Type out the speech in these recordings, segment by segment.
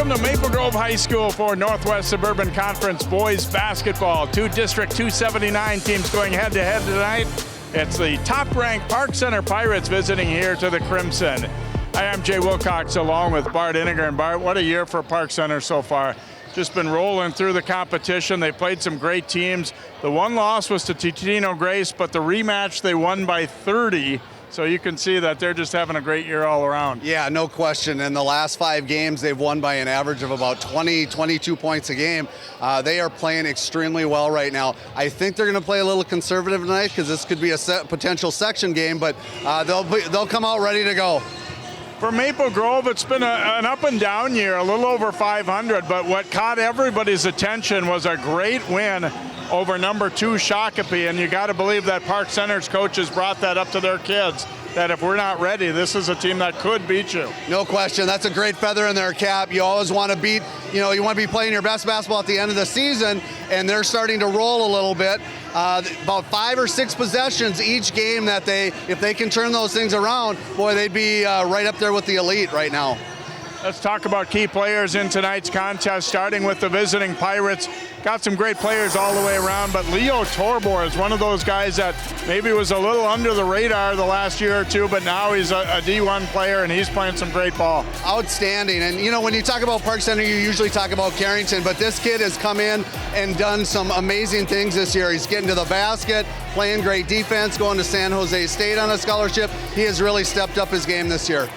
Welcome to Maple Grove High School for Northwest Suburban Conference boys basketball. Two District 279 teams going head-to-head tonight. It's the top-ranked Park Center Pirates visiting here to the Crimson. Hi, I'm Jay Wilcox along with Bart Inniger. And Bart, what a year for Park Center so far. Just been rolling through the competition. They played some great teams. The one loss was to Titino Grace, but the rematch they won by 30. So you can see that they're just having a great year all around. Yeah, no question. In the last 5 games, they've won by an average of about 20, 22 points a game. They are playing extremely well right now. I think they're going to play a little conservative tonight because this could be a potential section game, but they'll come out ready to go. For Maple Grove, it's been an up and down year, a little over 500, but what caught everybody's attention was a great win over number 2 Shakopee, and you got to believe that Park Center's coaches brought that up to their kids, that if we're not ready, this is a team that could beat you. No question. That's a great feather in their cap. You always want to beat, you want to be playing your best basketball at the end of the season, and they're starting to roll a little bit. About 5 or 6 possessions each game that if they can turn those things around, boy, they'd be right up there with the elite right now. Let's talk about key players in tonight's contest, starting with the visiting Pirates. Got some great players all the way around, but Leo Torbor is one of those guys that maybe was a little under the radar the last year or two, but now he's a D1 player, and he's playing some great ball. Outstanding. And, when you talk about Park Center, you usually talk about Carrington, but this kid has come in and done some amazing things this year. He's getting to the basket, playing great defense, going to San Jose State on a scholarship. He has really stepped up his game this year.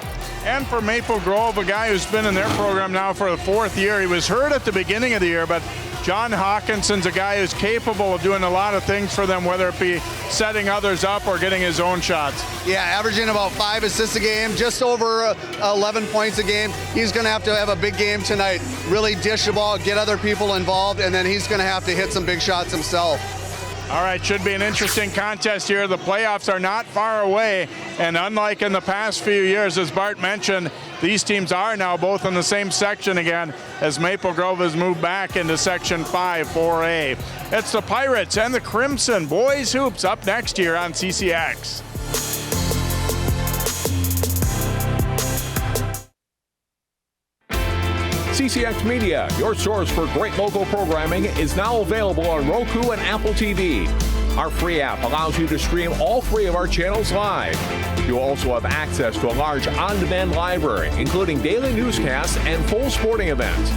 And for Maple Grove, a guy who's been in their program now for the 4th year. He was hurt at the beginning of the year, but John Hawkinson's a guy who's capable of doing a lot of things for them, whether it be setting others up or getting his own shots. Yeah, averaging about 5 assists a game, just over 11 points a game. He's going to have a big game tonight. Really dish the ball, get other people involved, and then he's going to have to hit some big shots himself. All right, should be an interesting contest here. The playoffs are not far away, and unlike in the past few years, as Bart mentioned, these teams are now both in the same section again as Maple Grove has moved back into Section 5, 4A. It's the Pirates and the Crimson Boys Hoops up next year on CCX. CCX Media, your source for great local programming, is now available on Roku and Apple TV. Our free app allows you to stream all 3 of our channels live. You also have access to a large on-demand library, including daily newscasts and full sporting events.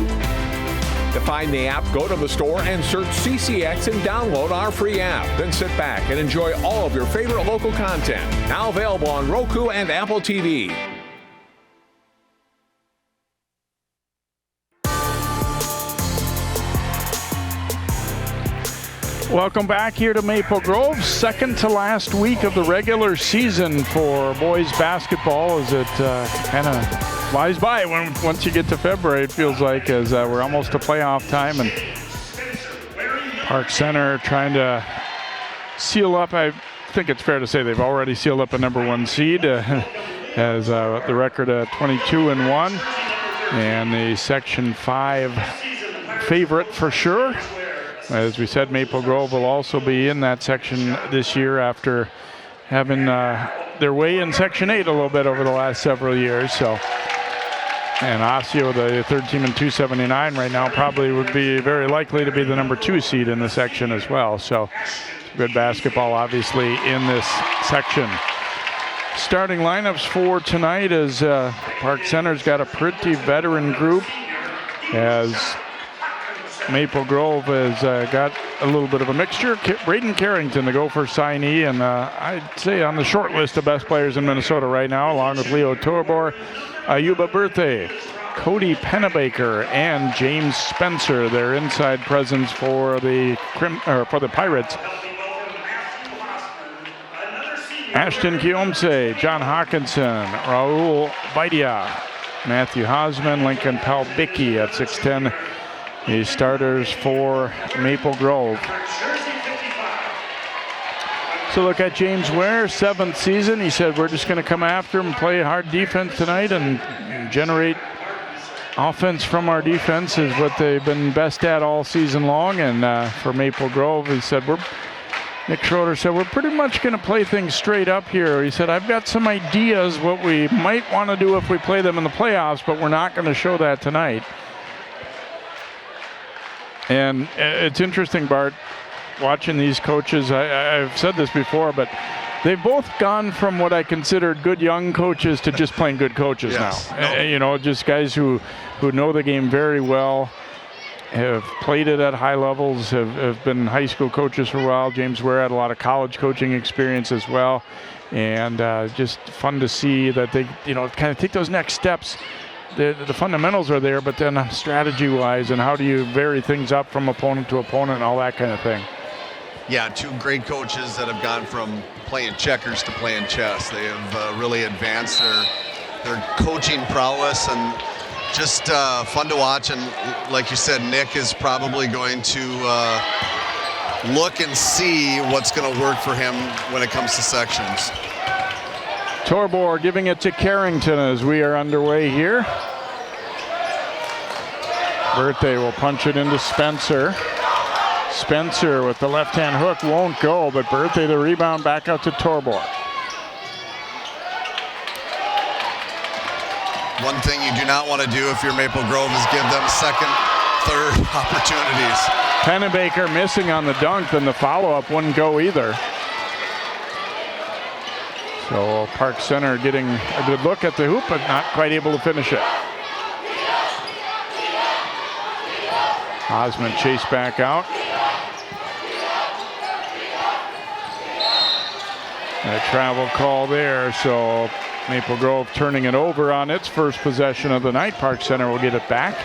To find the app, go to the store and search CCX and download our free app. Then sit back and enjoy all of your favorite local content. Now available on Roku and Apple TV. Welcome back here to Maple Grove. Second to last week of the regular season for boys basketball as it kind of flies by. Once you get to February, it feels like as we're almost to playoff time, and Park Center trying to seal up. I think it's fair to say they've already sealed up a number 1 seed as the record 22-1 and the Section 5 favorite for sure. As we said, Maple Grove will also be in that section this year after having their way in Section 8 a little bit over the last several years. So, and Osseo, the 3rd team in 279 right now, probably would be very likely to be the number 2 seed in the section as well. So, good basketball, obviously, in this section. Starting lineups for tonight is Park Center's got a pretty veteran group, as Maple Grove has got a little bit of a mixture. Braden Carrington, the Gopher signee, and I'd say on the short list of best players in Minnesota right now, along with Leo Torbor, Ayuba Berthe, Cody Pennebaker, and James Spencer, their inside presence for the Pirates. Ashton Kiomse, John Hawkinson, Raul Baidia, Matthew Hosman, Lincoln Palbicki at 6'10". The starters for Maple Grove. So look at James Ware, 7th season. He said, we're just going to come after him and play hard defense tonight and generate offense from our defense is what they've been best at all season long. And for Maple Grove, he said, Nick Schroeder said, we're pretty much going to play things straight up here. He said, I've got some ideas what we might want to do if we play them in the playoffs, but we're not going to show that tonight. And it's interesting, Bart, watching these coaches. I've said this before, but they've both gone from what I considered good young coaches to just plain good coaches now. You know, just guys who know the game very well, have played it at high levels, have been high school coaches for a while. James Ware had a lot of college coaching experience as well. And just fun to see that they, you know, kind of take those next steps. The fundamentals are there, but then strategy-wise and how do you vary things up from opponent to opponent and all that kind of thing. Yeah, two great coaches that have gone from playing checkers to playing chess. They have really advanced their coaching prowess, and just fun to watch. And like you said, Nick is probably going to look and see what's going to work for him when it comes to sections. Torbor giving it to Carrington as we are underway here. Birthday will punch it into Spencer. Spencer with the left-hand hook won't go, but Birthday the rebound back out to Torbor. One thing you do not want to do if you're Maple Grove is give them second, third opportunities. Pennebaker missing on the dunk, then the follow-up wouldn't go either. So Park Center getting a good look at the hoop, but not quite able to finish it. Osmond chased back out. A travel call there, so Maple Grove turning it over on its first possession of the night. Park Center will get it back.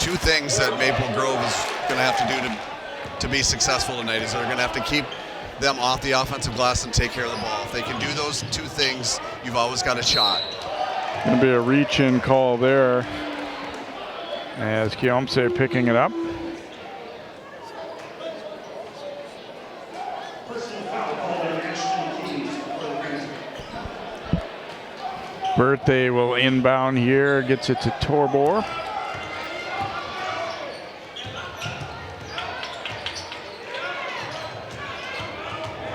Two things that Maple Grove is going to have to do to be successful tonight is they're going to have to keep them off the offensive glass and take care of the ball. If they can do those two things, you've always got a shot. Going to be a reach-in call there as Kiomse picking it up. Birthday will inbound here, gets it to Torbor.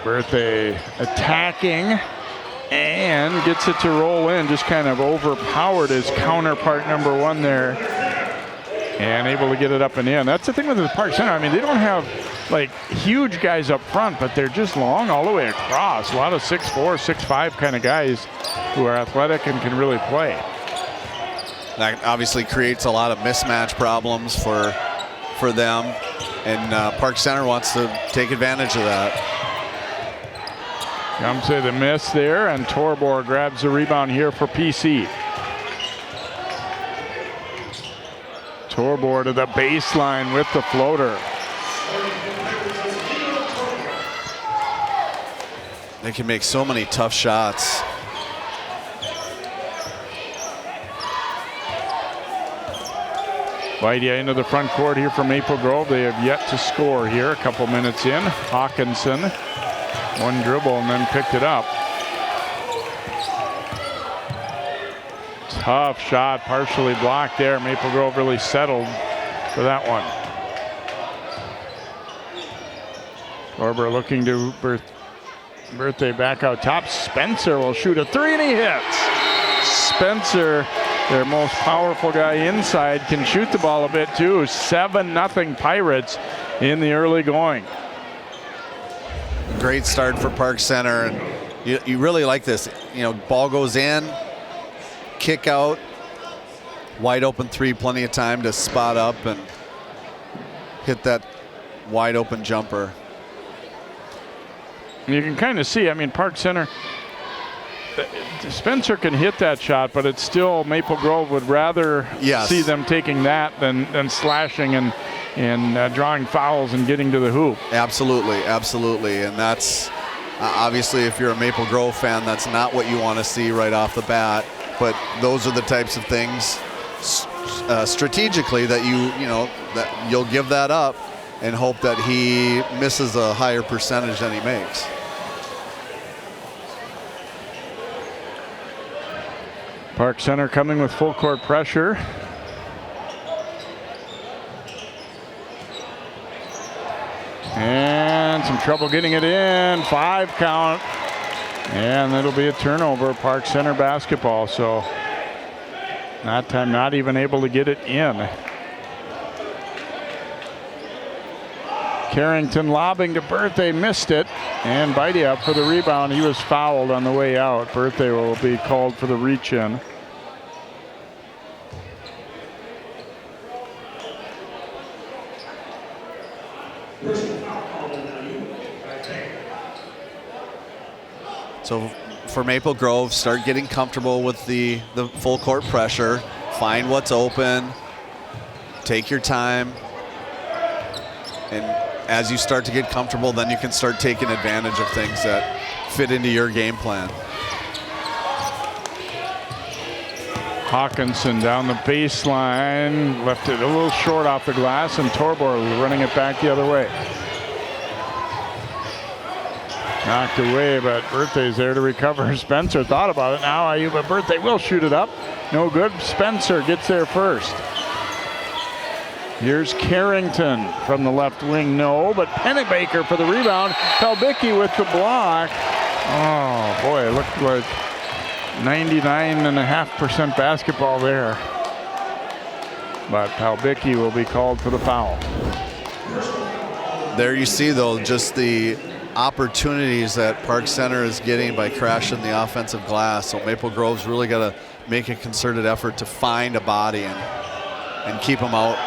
Birthday attacking and gets it to roll in, just kind of overpowered his counterpart number one there and able to get it up and in. That's the thing with the Park Center. I mean, they don't have like huge guys up front, but they're just long all the way across. A lot of 6'4", 6'5" kind of guys who are athletic and can really play. That obviously creates a lot of mismatch problems for them, and Park Center wants to take advantage of that. Kiomse the miss there, and Torbor grabs the rebound here for PC. Torbor to the baseline with the floater. They can make so many tough shots. Whitea into the front court here for Maple Grove. They have yet to score here. A couple minutes in. Hawkinson, one dribble and then picked it up. Tough shot, partially blocked there. Maple Grove really settled for that one. Torbor looking to Birthday back out top. Spencer will shoot a three and he hits. Spencer, their most powerful guy inside, can shoot the ball a bit too. 7-0 Pirates in the early going. Great start for Park Center, and you really like this. You know, ball goes in, kick out, wide open three, plenty of time to spot up and hit that wide open jumper. You can kind of see, I mean, Park Center, Spencer can hit that shot, but it's still Maple Grove would rather see them taking that than slashing and drawing fouls and getting to the hoop. Absolutely, absolutely. And that's obviously, if you're a Maple Grove fan, that's not what you want to see right off the bat. But those are the types of things strategically that that you'll give that up and hope that he misses a higher percentage than he makes. Park Center coming with full court pressure. And some trouble getting it in. 5 count. And it'll be a turnover. Park Center basketball. So that time not even able to get it in. Carrington lobbing to Birthday, missed it, and Beide up for the rebound. He was fouled on the way out. Birthday will be called for the reach-in. So for Maple Grove, start getting comfortable with the full court pressure. Find what's open. Take your time. And as you start to get comfortable, then you can start taking advantage of things that fit into your game plan. Hawkinson down the baseline, left it a little short off the glass, and Torbor running it back the other way. Knocked away, but Birthday's there to recover. Spencer thought about it now, but Birthday will shoot it up. No good. Spencer gets there first. Here's Carrington from the left wing, no, but Pennebaker for the rebound. Palbicki with the block. Oh boy, it looked like 99.5% basketball there. But Palbicki will be called for the foul. There you see, though, just the opportunities that Park Center is getting by crashing the offensive glass. So Maple Grove's really got to make a concerted effort to find a body and keep them out.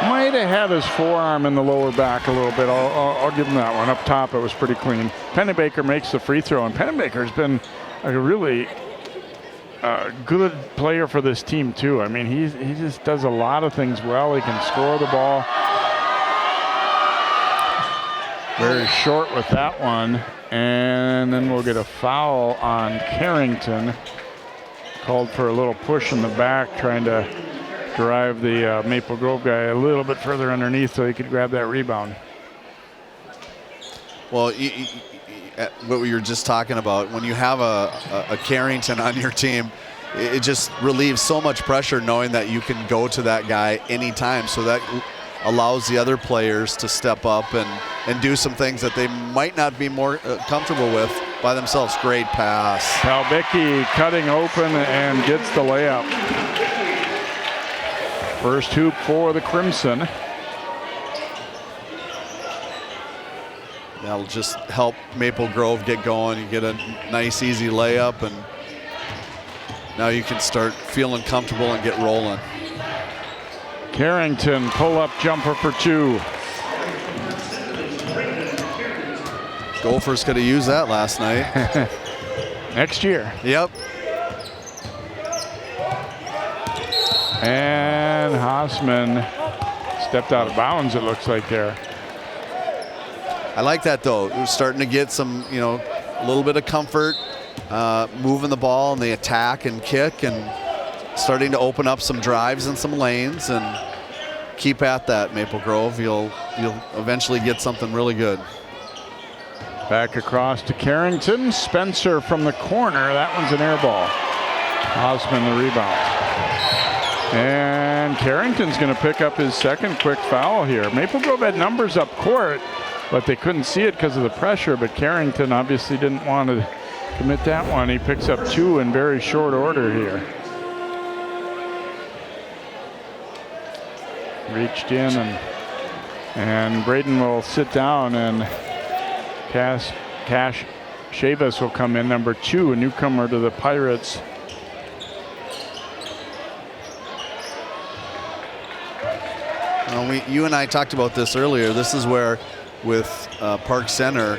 Might have had his forearm in the lower back a little bit. I'll give him that one. Up top, it was pretty clean. Pennebaker makes the free throw, and Pennebaker's been a really good player for this team too. I mean, he just does a lot of things well. He can score the ball. Very short with that one, and then we'll get a foul on Carrington. Called for a little push in the back, trying to drive the Maple Grove guy a little bit further underneath so he could grab that rebound. Well, what we were just talking about, when you have a Carrington on your team, it just relieves so much pressure knowing that you can go to that guy anytime. So that allows the other players to step up and do some things that they might not be more comfortable with by themselves. Great pass. Palbicki cutting open and gets the layup. First hoop for the Crimson. That'll just help Maple Grove get going. You get a nice, easy layup, and now you can start feeling comfortable and get rolling. Carrington pull-up jumper for two. Gophers could have used that last night. Next year. Yep. And Hausman stepped out of bounds, it looks like there. I like that, though. We're starting to get some, a little bit of comfort, moving the ball in the attack and kick, and starting to open up some drives and some lanes, and keep at that, Maple Grove. You'll eventually get something really good. Back across to Carrington. Spencer from the corner. That one's an air ball. Hausman the rebound. And Carrington's going to pick up his second quick foul here. Maple Grove had numbers up court, but they couldn't see it because of the pressure. But Carrington obviously didn't want to commit that one. He picks up two in very short order here. Reached in, and Braden will sit down, and Cash Chavis will come in, number 2, a newcomer to the Pirates. You and I talked about this earlier. This is where, with Park Center,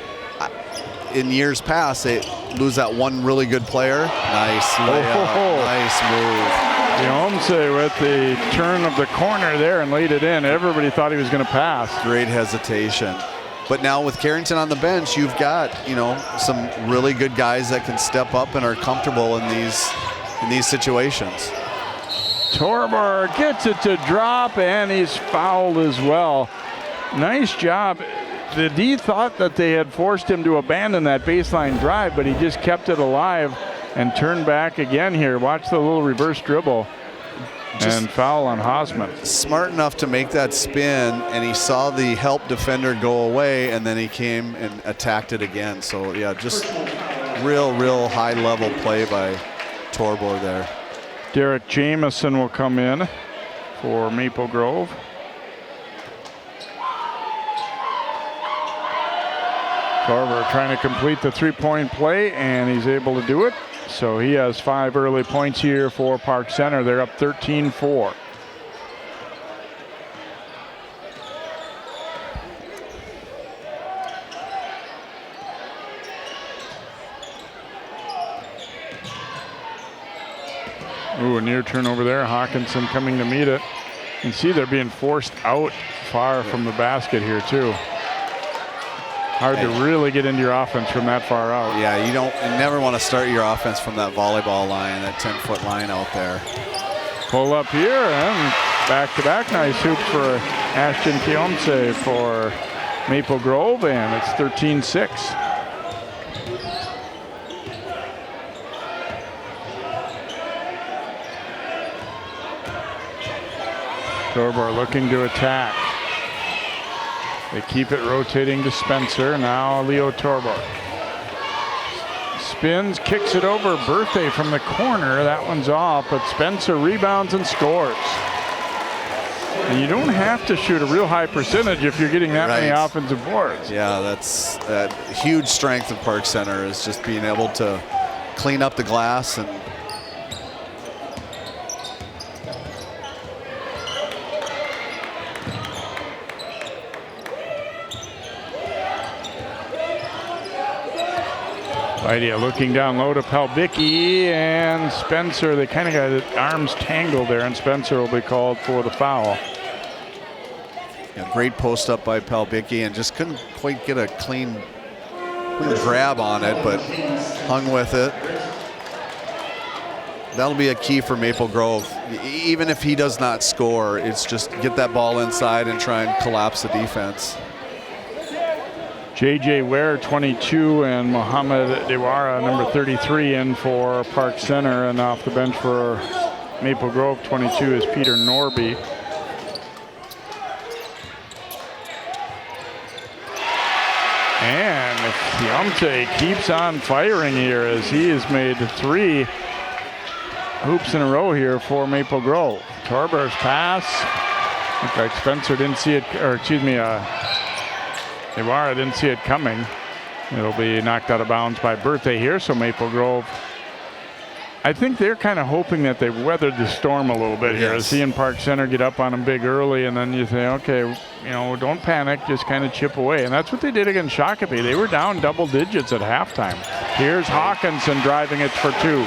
in years past, they lose that one really good player. Nice layup, nice move. Diomse with the turn of the corner there and laid it in. Everybody thought he was going to pass. Great hesitation. But now with Carrington on the bench, you've got, some really good guys that can step up and are comfortable in these situations. Torbor gets it to drop, and he's fouled as well. Nice job. The D thought that they had forced him to abandon that baseline drive, but he just kept it alive and turned back again here. Watch the little reverse dribble and foul on Hausman. Smart enough to make that spin, and he saw the help defender go away, and then he came and attacked it again. So yeah, just real high level play by Torbor there. Derek Jamieson will come in for Maple Grove. Torbor trying to complete the three-point play, and he's able to do it. So he has 5 early points here for Park Center. They're up 13-4. Ooh, a near turnover there. Hawkinson coming to meet it. You can see they're being forced out far from the basket here too. Hard to really get into your offense from that far out. Yeah, you never want to start your offense from that volleyball line, that 10-foot line out there. Pull up here and back-to-back nice hoop for Ashton Keomse for Maple Grove, and it's 13-6. Torbor looking to attack. They keep it rotating to Spencer. Now Leo Torbor. Spins, kicks it over. Birthday from the corner. That one's off, but Spencer rebounds and scores. And you don't have to shoot a real high percentage if you're getting that many offensive boards. Yeah, that's that huge strength of Park Center, is just being able to clean up the glass. And Idea looking down low to Palbicki and Spencer. They kind of got the arms tangled there, and Spencer will be called for the foul. Yeah, great post up by Palbicki, and just couldn't quite get a clean grab on it, but hung with it. That'll be a key for Maple Grove. Even if he does not score, it's just get that ball inside and try and collapse the defense. J.J. Ware, 22, and Mohamed Dewara, number 33, in for Park Center. And off the bench for Maple Grove, 22, is Peter Norby. And Keomte keeps on firing here as he has made 3 hoops in a row here for Maple Grove. Torbor's pass. Looks like Spencer didn't see it, or excuse me, Ibarra didn't see it coming. It'll be knocked out of bounds by Birthday here, so Maple Grove, I think they're kind of hoping that they've weathered the storm a little bit here. Seeing Park Center get up on them big early, and then you say, okay, you know, don't panic, just kind of chip away. And that's what they did against Shakopee. They were down double digits at halftime. Here's Hawkinson driving it for 2.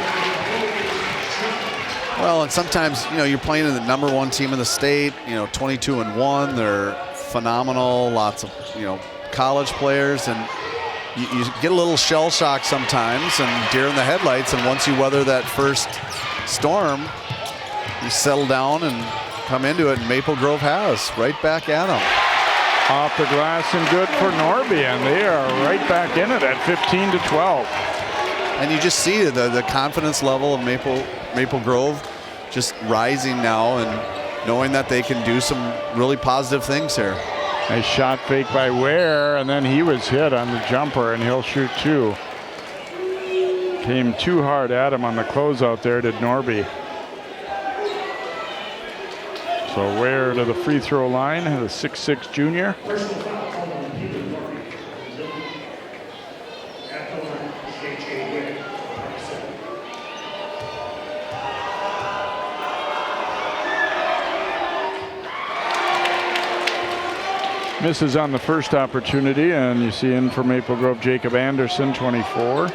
Well, and sometimes, you know, you're playing in the #1 team in the state, you know, 22-1. They're phenomenal, lots of, you know, college players, and you get a little shell shock sometimes and deer in the headlights, and once you weather that first storm, you settle down and come into it, and Maple Grove has right back at them. Off the glass and good for Norby, and they are right back in it at 15-12. And you just see the confidence level of Maple Grove just rising now, and knowing that they can do some really positive things here. Nice shot fake by Ware, and then he was hit on the jumper, and he'll shoot 2. Came too hard at him on the closeout there, did Norby. So Ware to the free throw line, the 6'6" junior. Misses on the first opportunity, and you see in for Maple Grove, Jacob Anderson, 24.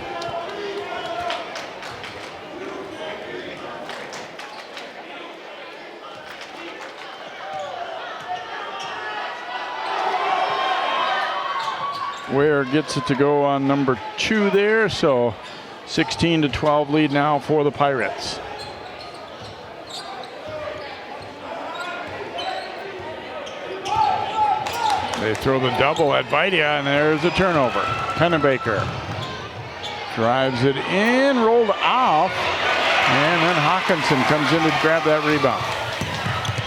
Ware gets it to go on number 2 there, so 16-12 lead now for the Pirates. They throw the double at Vidia, and there's a turnover. Pennebaker drives it in, rolled off, and then Hawkinson comes in to grab that rebound.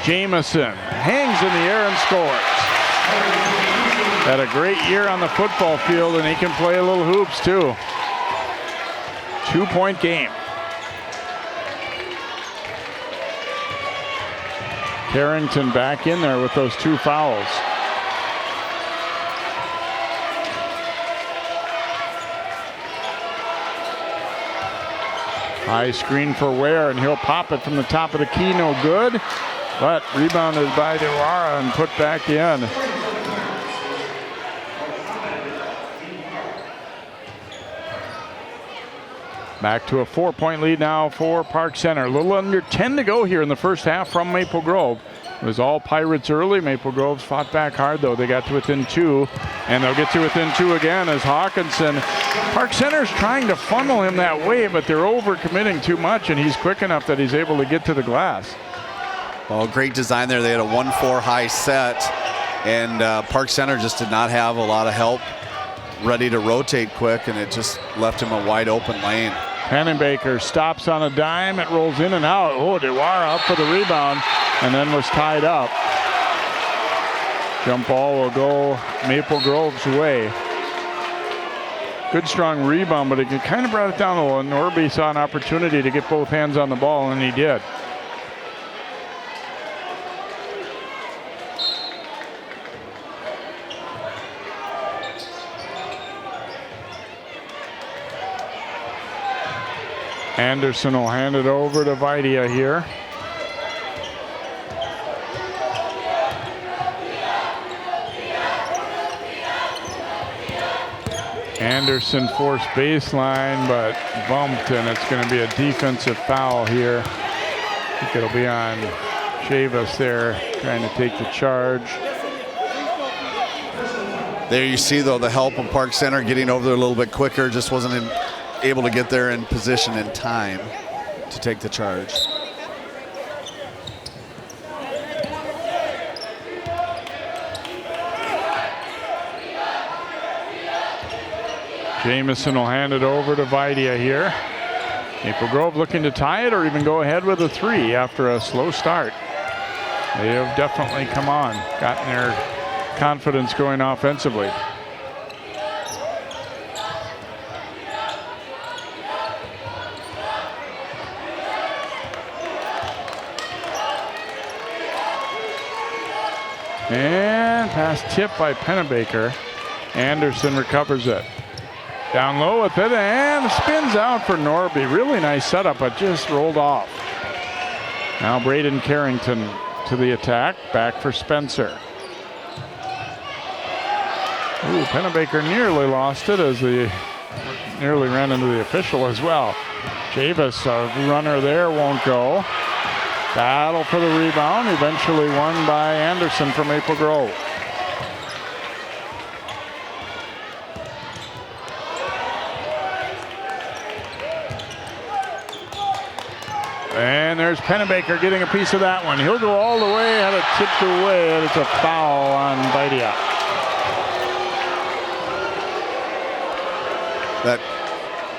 Jamison hangs in the air and scores. Had a great year on the football field, and he can play a little hoops too. 2-point game. Carrington back in there with those 2 fouls. High screen for Ware, and he'll pop it from the top of the key, no good. But rebounded by Dewara and put back in. Back to a 4-point lead now for Park Center. A little under 10 to go here in the first half from Maple Grove. It was all Pirates early. Maple Grove's fought back hard, though. They got to within 2, and they'll get to within 2 again as Hawkinson. Park Center's trying to funnel him that way, but they're overcommitting too much, and he's quick enough that he's able to get to the glass. Well, great design there. They had a 1-4 high set, and Park Center just did not have a lot of help ready to rotate quick, and it just left him a wide open lane. Pennebaker stops on a dime. It rolls in and out. Oh, Dewara up for the rebound and then was tied up. Jump ball will go Maple Grove's way. Good strong rebound, but it kind of brought it down a little. Norby saw an opportunity to get both hands on the ball, and he did. Anderson will hand it over to Vidia here. Anderson forced baseline, but bumped, and it's going to be a defensive foul here. I think it'll be on Chavis there, trying to take the charge. There you see, though, the help of Park Center getting over there a little bit quicker. Just wasn't able to get there in position in time to take the charge. Jamison will hand it over to Vidia here. Maple Grove looking to tie it or even go ahead with a 3 after a slow start. They have definitely come on, gotten their confidence going offensively. And pass tipped by Pennebaker. Anderson recovers it. Down low with it and spins out for Norby. Really nice setup, but just rolled off. Now Braden Carrington to the attack. Back for Spencer. Ooh, Pennebaker nearly lost it as he nearly ran into the official as well. Chavis, a runner there, won't go. Battle for the rebound, eventually won by Anderson from Maple Grove. And there's Pennebaker getting a piece of that one. He'll go all the way, had it tipped away, and it's a foul on Vidia. That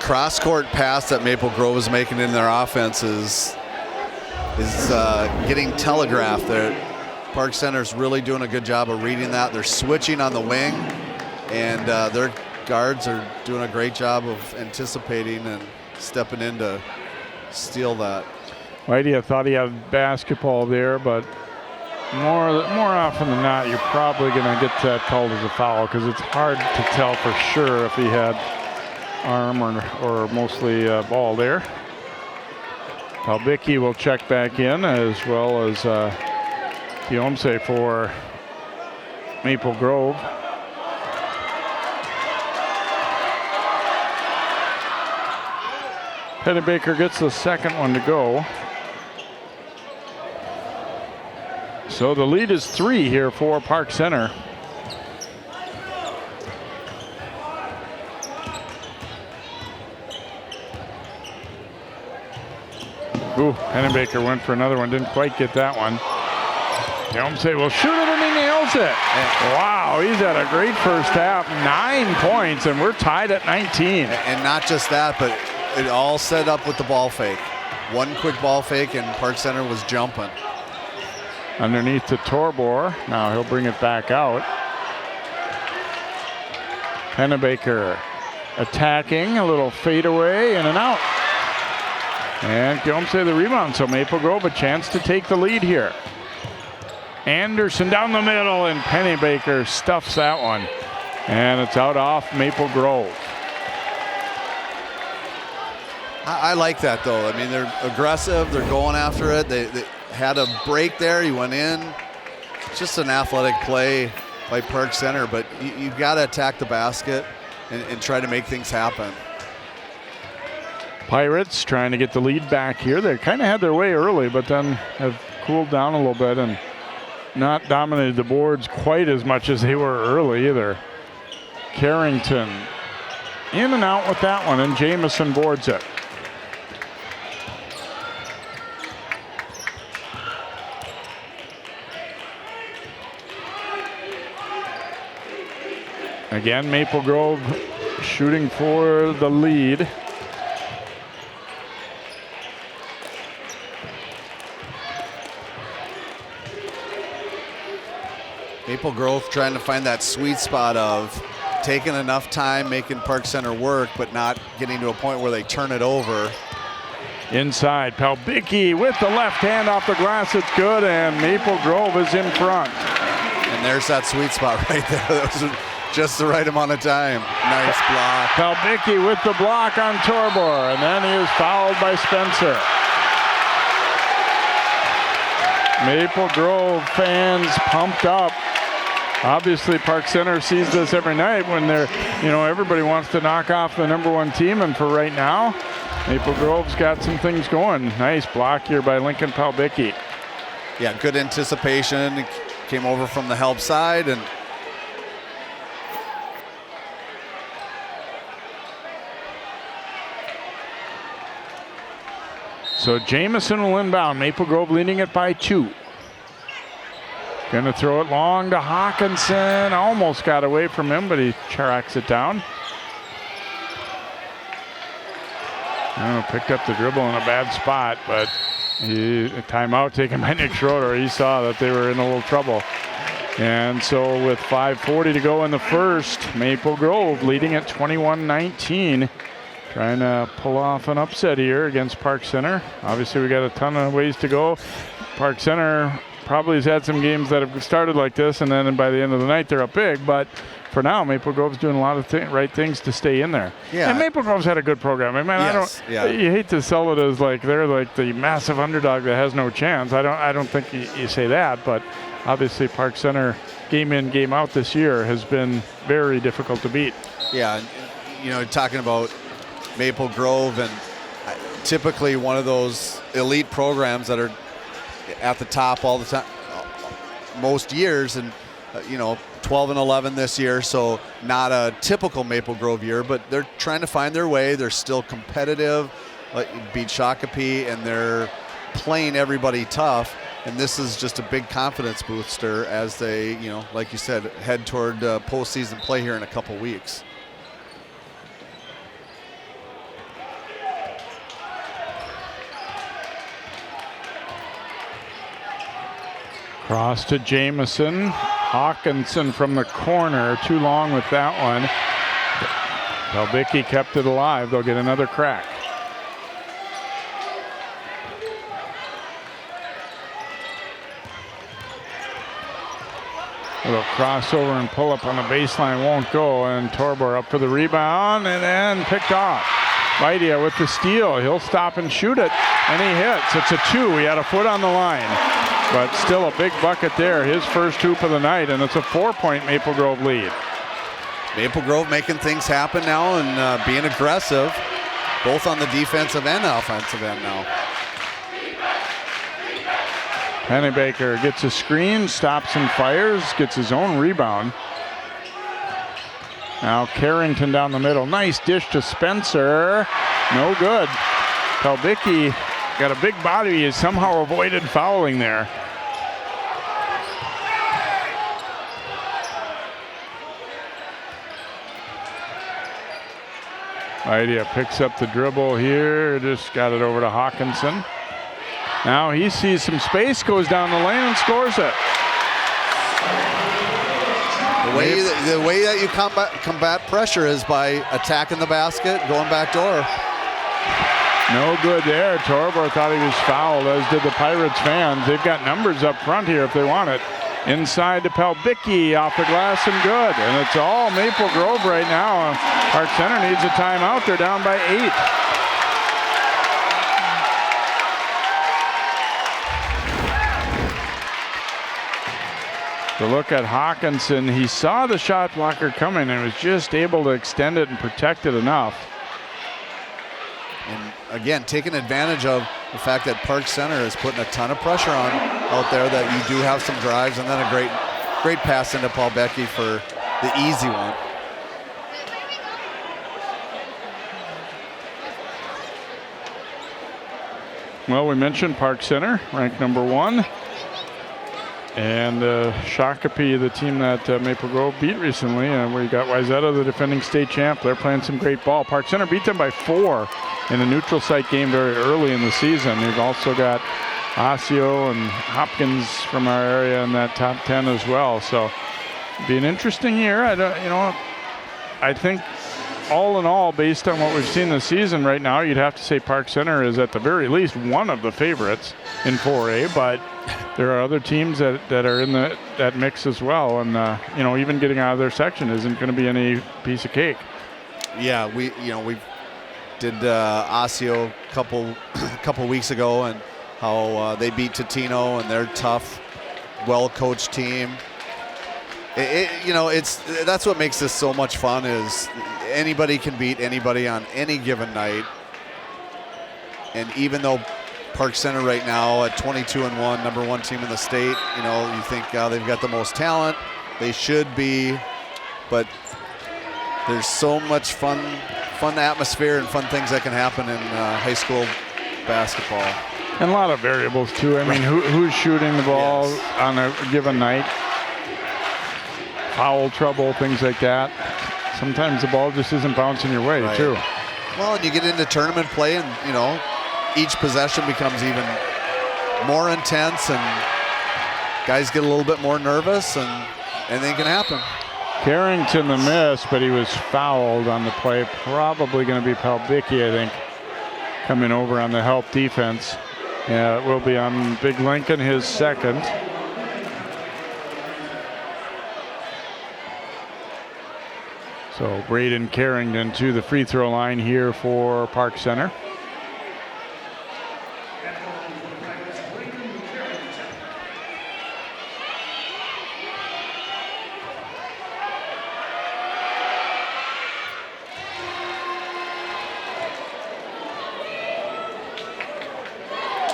cross-court pass that Maple Grove is making in their offense is getting telegraphed there. Park Center's really doing a good job of reading that. They're switching on the wing, and their guards are doing a great job of anticipating and stepping in to steal that. Vidia thought he had basketball there, but more often than not, you're probably going to get that called as a foul because it's hard to tell for sure if he had arm or mostly ball there. Palbicki will check back in, as well as Diomse for Maple Grove. Pennebaker gets the second one to go. So the lead is 3 here for Park Center. Ooh, Pennebaker went for another one, didn't quite get that one. Diomse will shoot it and he nails it. Wow, he's had a great first half. 9 points and we're tied at 19. And not just that, but it all set up with the ball fake. One quick ball fake and Park Center was jumping. Underneath to Torbor. Now he'll bring it back out. Pennebaker attacking, a little fadeaway, in and out. And Diomse the rebound, so Maple Grove a chance to take the lead here. Anderson down the middle, and Pennebaker stuffs that one. And it's out off Maple Grove. I like that, though. I mean, they're aggressive. They're going after it. They had a break there. He went in. It's just an athletic play by Park Center, but you've got to attack the basket and try to make things happen. Pirates trying to get the lead back here. They kind of had their way early, but then have cooled down a little bit and not dominated the boards quite as much as they were early either. Carrington in and out with that one, and Jamison boards it. Again, Maple Grove shooting for the lead. Maple Grove trying to find that sweet spot of taking enough time, making Park Center work, but not getting to a point where they turn it over. Inside, Pelbicki with the left hand off the glass. It's good, and Maple Grove is in front. And there's that sweet spot right there. That was just the right amount of time. Nice block. Pelbicki with the block on Torbor, and then he is fouled by Spencer. Maple Grove fans pumped up. Obviously, Park Center sees this every night when they're, everybody wants to knock off the #1 team, and for right now, Maple Grove's got some things going. Nice block here by Lincoln Pelbicki. Yeah, good anticipation. Came over from the help side, and so Jamison will inbound. Maple Grove leading it by 2. Going to throw it long to Hawkinson. Almost got away from him, but he tracks it down. Picked up the dribble in a bad spot, but a timeout taken by Nick Schroeder. He saw that they were in a little trouble. And so with 5:40 to go in the first, Maple Grove leading at 21-19. Trying to pull off an upset here against Park Center. Obviously, we got a ton of ways to go. Park Center probably has had some games that have started like this, and then by the end of the night, they're up big. But for now, Maple Grove's doing a lot of right things to stay in there. Yeah. And Maple Grove's had a good program. I mean, you hate to sell it as like they're like the massive underdog that has no chance. I don't think you say that, but obviously Park Center game in, game out this year has been very difficult to beat. Yeah, talking about Maple Grove, and typically one of those elite programs that are at the top all the time, most years, and 12-11 this year, so not a typical Maple Grove year, but they're trying to find their way. They're still competitive, beat Shakopee, and they're playing everybody tough, and this is just a big confidence booster as they, like you said, head toward postseason play here in a couple weeks. Cross to Jamison. Hawkinson from the corner. Too long with that one. Pelbicki kept it alive. They'll get another crack. Little crossover and pull up on the baseline won't go, and Torbor up for the rebound and then picked off. Vidia with the steal. He'll stop and shoot it, and he hits. It's a 2. He had a foot on the line, but still a big bucket there. His first hoop of the night, and it's a 4-point Maple Grove lead. Maple Grove making things happen now and being aggressive, both on the defensive and offensive end now. Pennebaker gets a screen, stops and fires, gets his own rebound. Now Carrington down the middle. Nice dish to Spencer. No good. Pelbicki got a big body. He somehow avoided fouling there. Idea picks up the dribble here. Just got it over to Hawkinson. Now he sees some space, goes down the lane and scores it. The way that you combat pressure is by attacking the basket, going back door. No good there. Torbor thought he was fouled, as did the Pirates fans. They've got numbers up front here if they want it. Inside to Pelbicki, off the glass and good. And it's all Maple Grove right now. Park Center needs a timeout. They're down by 8. The look at Hawkinson, he saw the shot blocker coming and was just able to extend it and protect it enough. And again, taking advantage of the fact that Park Center is putting a ton of pressure on out there, that you do have some drives, and then a great pass into Paul Becky for the easy one. Well, we mentioned Park Center, ranked number 1. And Shakopee, the team that Maple Grove beat recently. And we got Wayzata, the defending state champ. They're playing some great ball. Park Center beat them by 4 in a neutral site game very early in the season. They've also got Osseo and Hopkins from our area in that top 10 as well. So it'll be an interesting year. I think all in all, based on what we've seen this season right now, you'd have to say Park Center is at the very least one of the favorites in 4A, but there are other teams that are in that mix as well. And, even getting out of their section isn't going to be any piece of cake. Yeah, we did Osseo a couple weeks ago, and how they beat Totino, and they're tough, well-coached team. That's what makes this so much fun, is anybody can beat anybody on any given night. And even though Park Center right now at 22-1, number 1 team in the state, you think they've got the most talent, they should be, but there's so much fun atmosphere and fun things that can happen in high school basketball. And a lot of variables too. I mean, who's shooting the ball on a given night? Foul trouble, things like that. Sometimes the ball just isn't bouncing your way too. Well, and you get into tournament play, and each possession becomes even more intense, and guys get a little bit more nervous, and anything can happen. Carrington the miss, but he was fouled on the play. Probably going to be Palbicki, I think, coming over on the help defense. Yeah, it will be on Big Lincoln, his second. So Braden Carrington to the free throw line here for Park Center.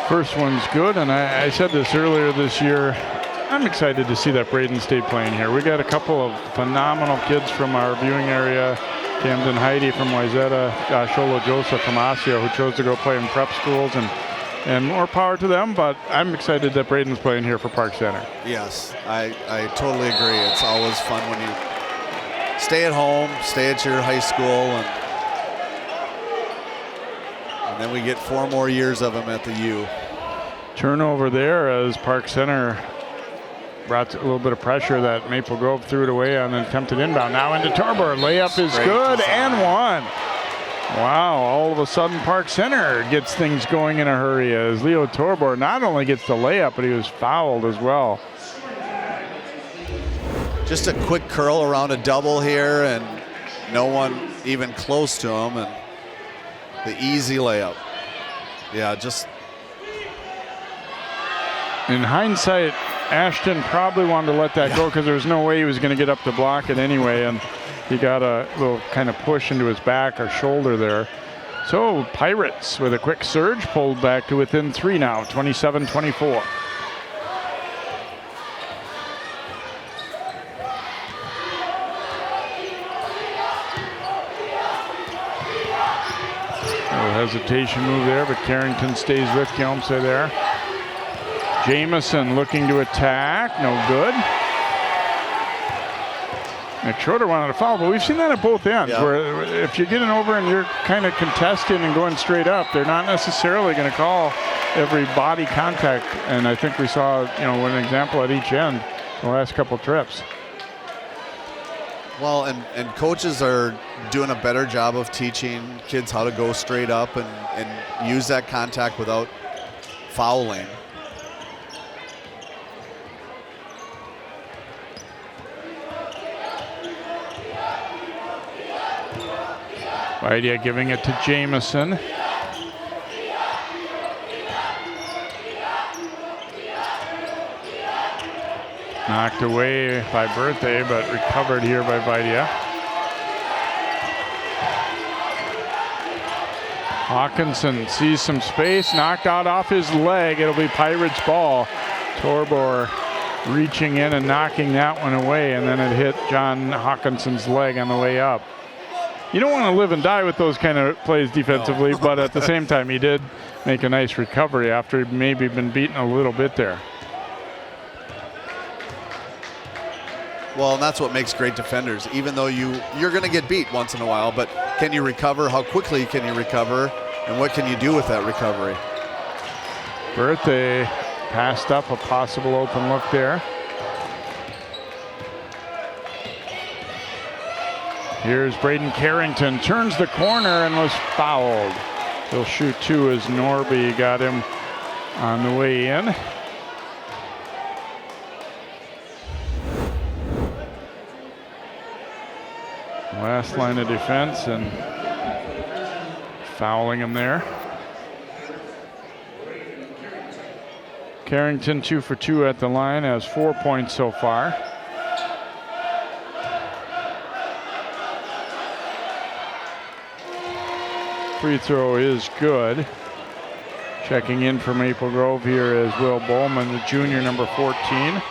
First one's good, and I said this earlier this year, I'm excited to see that Braden State playing here. We got a couple of phenomenal kids from our viewing area. Camden Heidi from Wayzata, Sholo Joseph from Osseo, who chose to go play in prep schools, and more power to them, but I'm excited that Braden's playing here for Park Center. Yes, I totally agree. It's always fun when you stay at home, stay at your high school, and then we get 4 more years of them at the U. Turnover there as Park Center brought a little bit of pressure that Maple Grove threw it away on an attempted inbound. Now into Torbor. Layup is good and one. Wow, all of a sudden Park Center gets things going in a hurry as Leo Torbor not only gets the layup, but he was fouled as well. Just a quick curl around a double here, and no one even close to him, and the easy layup. Yeah, just... In hindsight, Ashton probably wanted to let that go because there was no way he was going to get up to block it anyway, and he got a little kind of push into his back or shoulder there. So Pirates with a quick surge pulled back to within 3 now, 27-24. Hesitation move there, but Carrington stays with Kielmse there. Jamison looking to attack, no good. Nick Schroeder wanted a foul, but we've seen that at both ends, where if you're getting over and you're kind of contesting and going straight up, they're not necessarily going to call every body contact, and I think we saw, an example at each end the last couple trips. Well, and coaches are doing a better job of teaching kids how to go straight up and use that contact without fouling. Idea giving it to Jamison. Knocked away by Birthday, but recovered here by Vidia. Hawkinson sees some space, knocked out off his leg. It'll be Pirates ball. Torbor reaching in and knocking that one away, and then it hit John Hawkinson's leg on the way up. You don't want to live and die with those kind of plays defensively, but at the same time, he did make a nice recovery after he'd maybe been beaten a little bit there. Well, and that's what makes great defenders. Even though you're going to get beat once in a while, but can you recover? How quickly can you recover? And what can you do with that recovery? Birthday passed up a possible open look there. Here's Braden Carrington, turns the corner and was fouled. He'll shoot two as Norby got him on the way in. Last line of defense and fouling him there. Carrington 2 for 2 at the line, has 4 points so far. Free throw is good. Checking in for Maple Grove here is Will Bowman, the junior, number 14.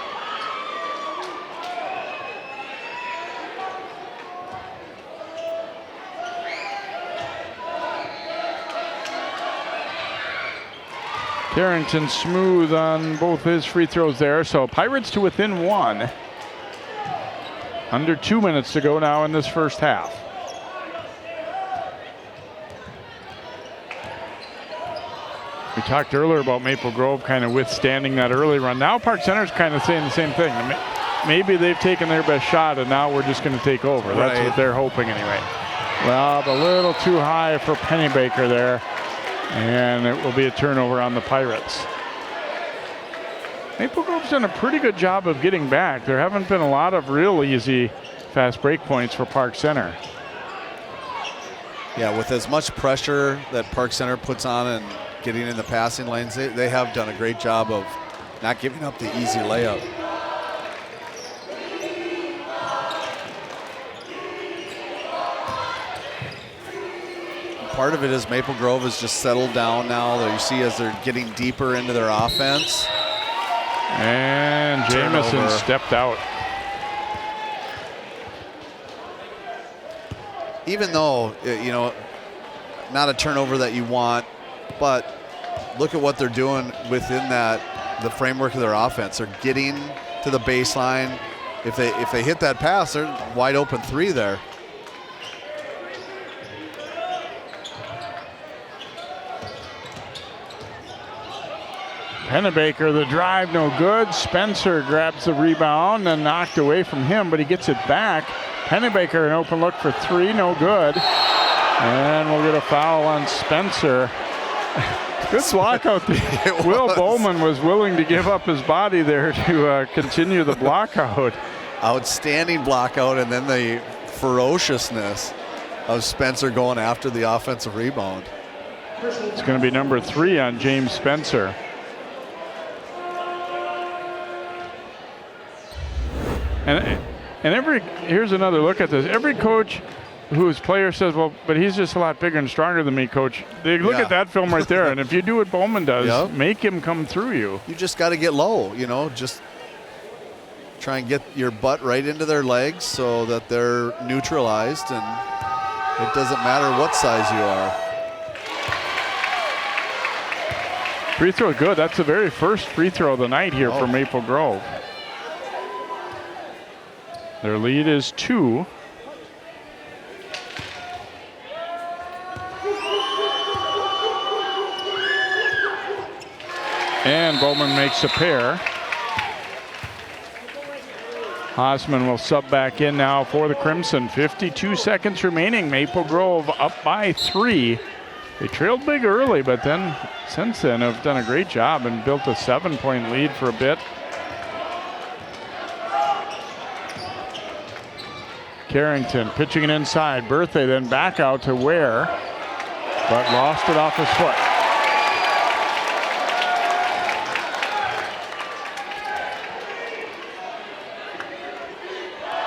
Carrington smooth on both his free throws there, so Pirates to within one. Under 2 minutes to go now in this first half. We talked earlier about Maple Grove kind of withstanding that early run. Now Park Center's kind of saying the same thing. Maybe they've taken their best shot and now we're just going to take over. That's right. what they're hoping anyway. Well, a little too high for Pennybaker there. And it will be a turnover on the Pirates. Maple Grove's done a pretty good job of getting back. There haven't been a lot of real easy fast break points for Park Center. Yeah, with as much pressure that Park Center puts on and getting in the passing lanes, they have done a great job of not giving up the easy layup. Part of it is Maple Grove has just settled down now. You see as they're getting deeper into their offense. And Jamison stepped out. Even though, you know, not a turnover that you want, but look at what they're doing within the framework of their offense. They're getting to the baseline. If they hit that pass, they're wide open three there. Pennebaker, the drive, no good. Spencer grabs the rebound and knocked away from him, but he gets it back. Pennebaker, an open look for three, no good. And we'll get a foul on Spencer. Good block out there. Will Bowman was willing to give up his body there to continue the block out. Outstanding block out, and then the ferociousness of Spencer going after the offensive rebound. It's going to be number 3 on James Spencer. And here's another look at this. Every coach whose player says, well, but he's just a lot bigger and stronger than me, coach. They look at that film right there, and if you do what Bowman does, make him come through you. You just got to get low, you know, just try and get your butt right into their legs so that they're neutralized, and it doesn't matter what size you are. Free throw good. That's the very first free throw of the night here for Maple Grove. Their lead is 2. And Bowman makes a pair. Haasman will sub back in now for the Crimson. 52 seconds remaining. Maple Grove up by 3. They trailed big early, but then since then have done a great job and built a 7-point lead for a bit. Carrington pitching it inside. Berthay then back out to Ware, but lost it off his foot.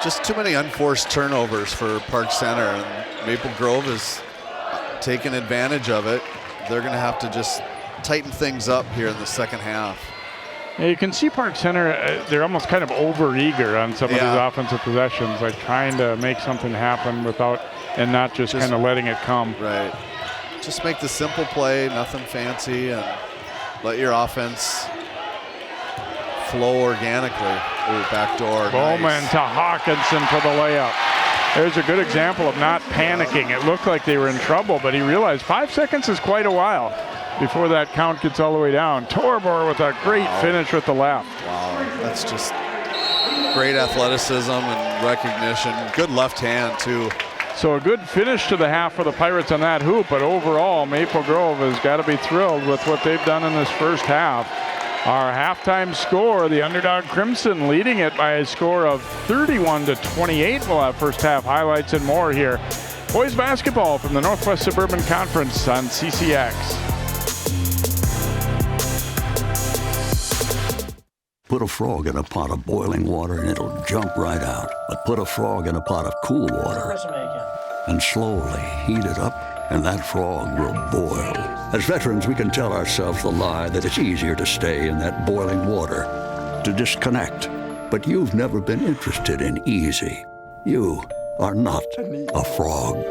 just too many unforced turnovers for Park Center, and Maple Grove is taking advantage of it. They're going to have to just tighten things up here in the second half. Yeah, you can see Park Center, they're almost kind of over-eager on some of these offensive possessions, like trying to make something happen and not just kind of letting it come. Right. Just make the simple play, nothing fancy, and let your offense flow organically. Ooh, backdoor. Bowman nice. to Hawkinson for the layup. There's a good example of not panicking. It looked like they were in trouble, but he realized 5 seconds is quite a while before that count gets all the way down. Torbor with a great finish with the left. Wow, that's just great athleticism and recognition. Good left hand, too. So a good finish to the half for the Pirates on that hoop, but overall, Maple Grove has got to be thrilled with what they've done in this first half. Our halftime score, the underdog Crimson leading it by a score of 31-28. We'll have first half highlights and more here. Boys basketball from the Northwest Suburban Conference on CCX. Put a frog in a pot of boiling water and it'll jump right out. But put a frog in a pot of cool water and slowly heat it up, and that frog will boil. As veterans, we can tell ourselves the lie that it's easier to stay in that boiling water, to disconnect. But you've never been interested in easy. You are not a frog.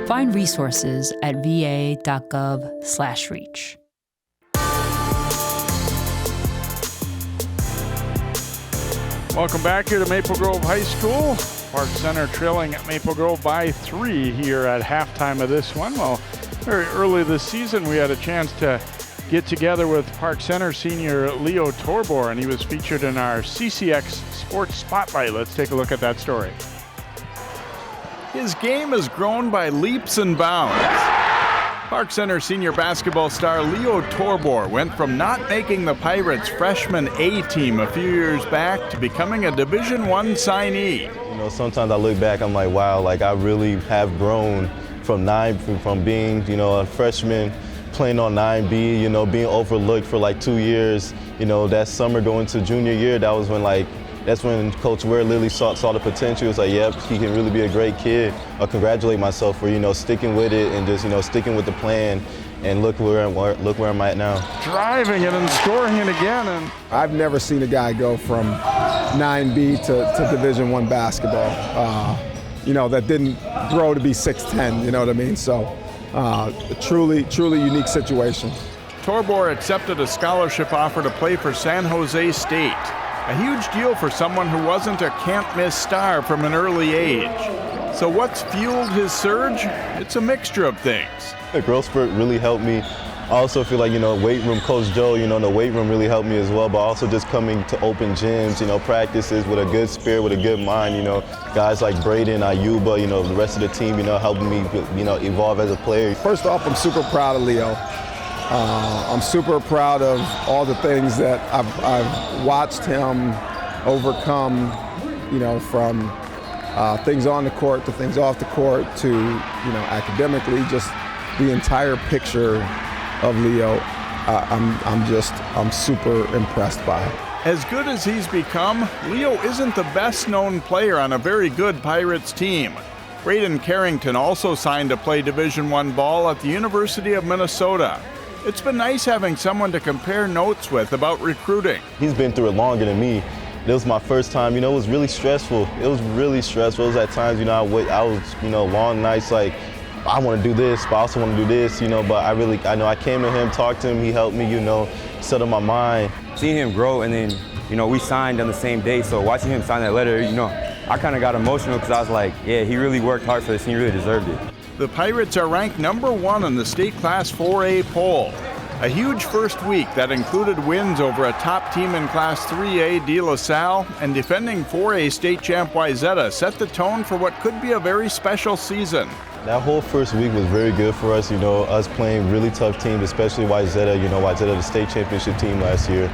Find resources at va.gov/reach. Welcome back here to Maple Grove High School. Park Center trailing at Maple Grove by 3 here at halftime of this one. Well, very early this season, we had a chance to get together with Park Center senior Leo Torbor, and he was featured in our CCX Sports Spotlight. Let's take a look at that story. His game has grown by leaps and bounds. Park Center senior basketball star Leo Torbor went from not making the Pirates' freshman A team a few years back to becoming a Division I signee. You know, sometimes I look back, I'm like, wow, like I really have grown from being, you know, a freshman playing on 9B, you know, being overlooked for like 2 years. You know, that summer going to junior year, that's when Coach Ware literally saw the potential. He was like, yep, he can really be a great kid. I congratulate myself for, you know, sticking with it and just, you know, sticking with the plan. And look where I'm at now. Driving it and scoring it again. And I've never seen a guy go from 9B to Division I basketball, you know, that didn't grow to be 6'10", you know what I mean? So truly unique situation. Torbor accepted a scholarship offer to play for San Jose State. A huge deal for someone who wasn't a can't-miss star from an early age. So what's fueled his surge? It's a mixture of things. The growth spurt really helped me. I also feel like, you know, weight room, Coach Joe, you know, the weight room really helped me as well, but also just coming to open gyms, you know, practices with a good spirit, with a good mind, you know, guys like Braden, Ayuba, you know, the rest of the team, you know, helping me, you know, evolve as a player. First off, I'm super proud of Leo. I'm super proud of all the things that I've watched him overcome, you know, from things on the court to things off the court to, you know, academically, just the entire picture of Leo. I'm super impressed by. As good as he's become, Leo isn't the best-known player on a very good Pirates team. Braden Carrington also signed to play Division I ball at the University of Minnesota. It's been nice having someone to compare notes with about recruiting. He's been through it longer than me. It was my first time, you know, it was really stressful. It was at times, you know, I was, you know, long nights like, I want to do this, but I also want to do this, you know, but I know I came to him, talked to him, he helped me, you know, settle my mind. Seeing him grow, and then, you know, we signed on the same day, so watching him sign that letter, you know, I kind of got emotional because I was like, yeah, he really worked hard for this and he really deserved it. The Pirates are ranked #1 in the state Class 4A poll. A huge first week that included wins over a top team in Class 3A, De La Salle, and defending 4A state champ Wayzata set the tone for what could be a very special season. That whole first week was very good for us, you know, us playing really tough teams, especially Wayzata, you know, Wayzata, the state championship team last year.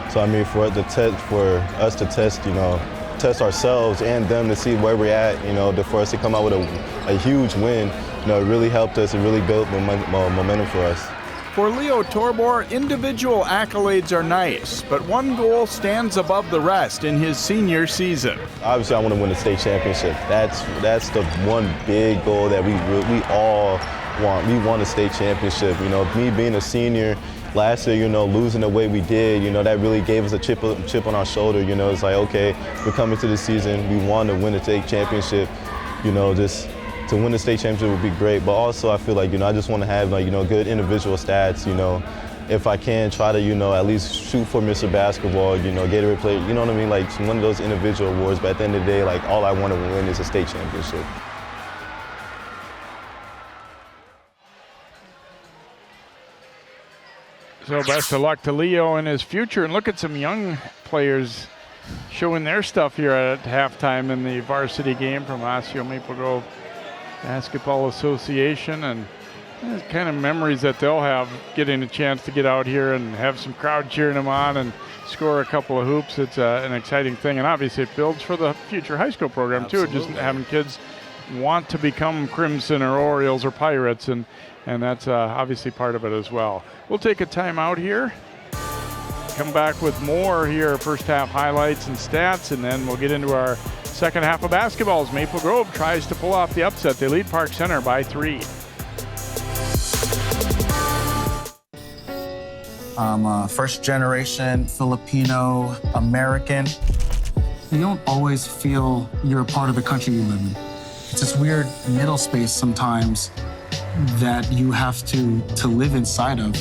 So, I mean, for us to test, you know, test ourselves and them to see where we're at, you know, for us to come out with a huge win, you know, it really helped us. It really built momentum for us. For Leo Torbor, individual accolades are nice, but one goal stands above the rest in his senior season. Obviously, I want to win the state championship. That's the one big goal that we all want. We want a state championship. You know, me being a senior last year, you know, losing the way we did, you know, that really gave us a chip on our shoulder. You know, it's like, okay, we're coming to the season. We want to win the state championship. You know, just to win the state championship would be great. But also, I feel like, you know, I just want to have, like, you know, good individual stats. You know, if I can, try to, you know, at least shoot for Mr. Basketball. You know, Gatorade player. You know what I mean? Like one of those individual awards. But at the end of the day, like, all I want to win is a state championship. So best of luck to Leo in his future. And look at some young players showing their stuff here at halftime in the varsity game from Osseo Maple Grove Basketball Association. And kind of memories that they'll have getting a chance to get out here and have some crowd cheering them on and score a couple of hoops. It's an exciting thing. And obviously it builds for the future high school program too. Just having kids want to become Crimson or Orioles or Pirates, and that's obviously part of it as well. We'll take a timeout here. Come back with more here, first half highlights and stats, and then we'll get into our second half of basketball as Maple Grove tries to pull off the upset. They lead Park Center by 3. I'm a first generation Filipino American. You don't always feel you're a part of the country you live in. It's this weird middle space sometimes that you have to live inside of.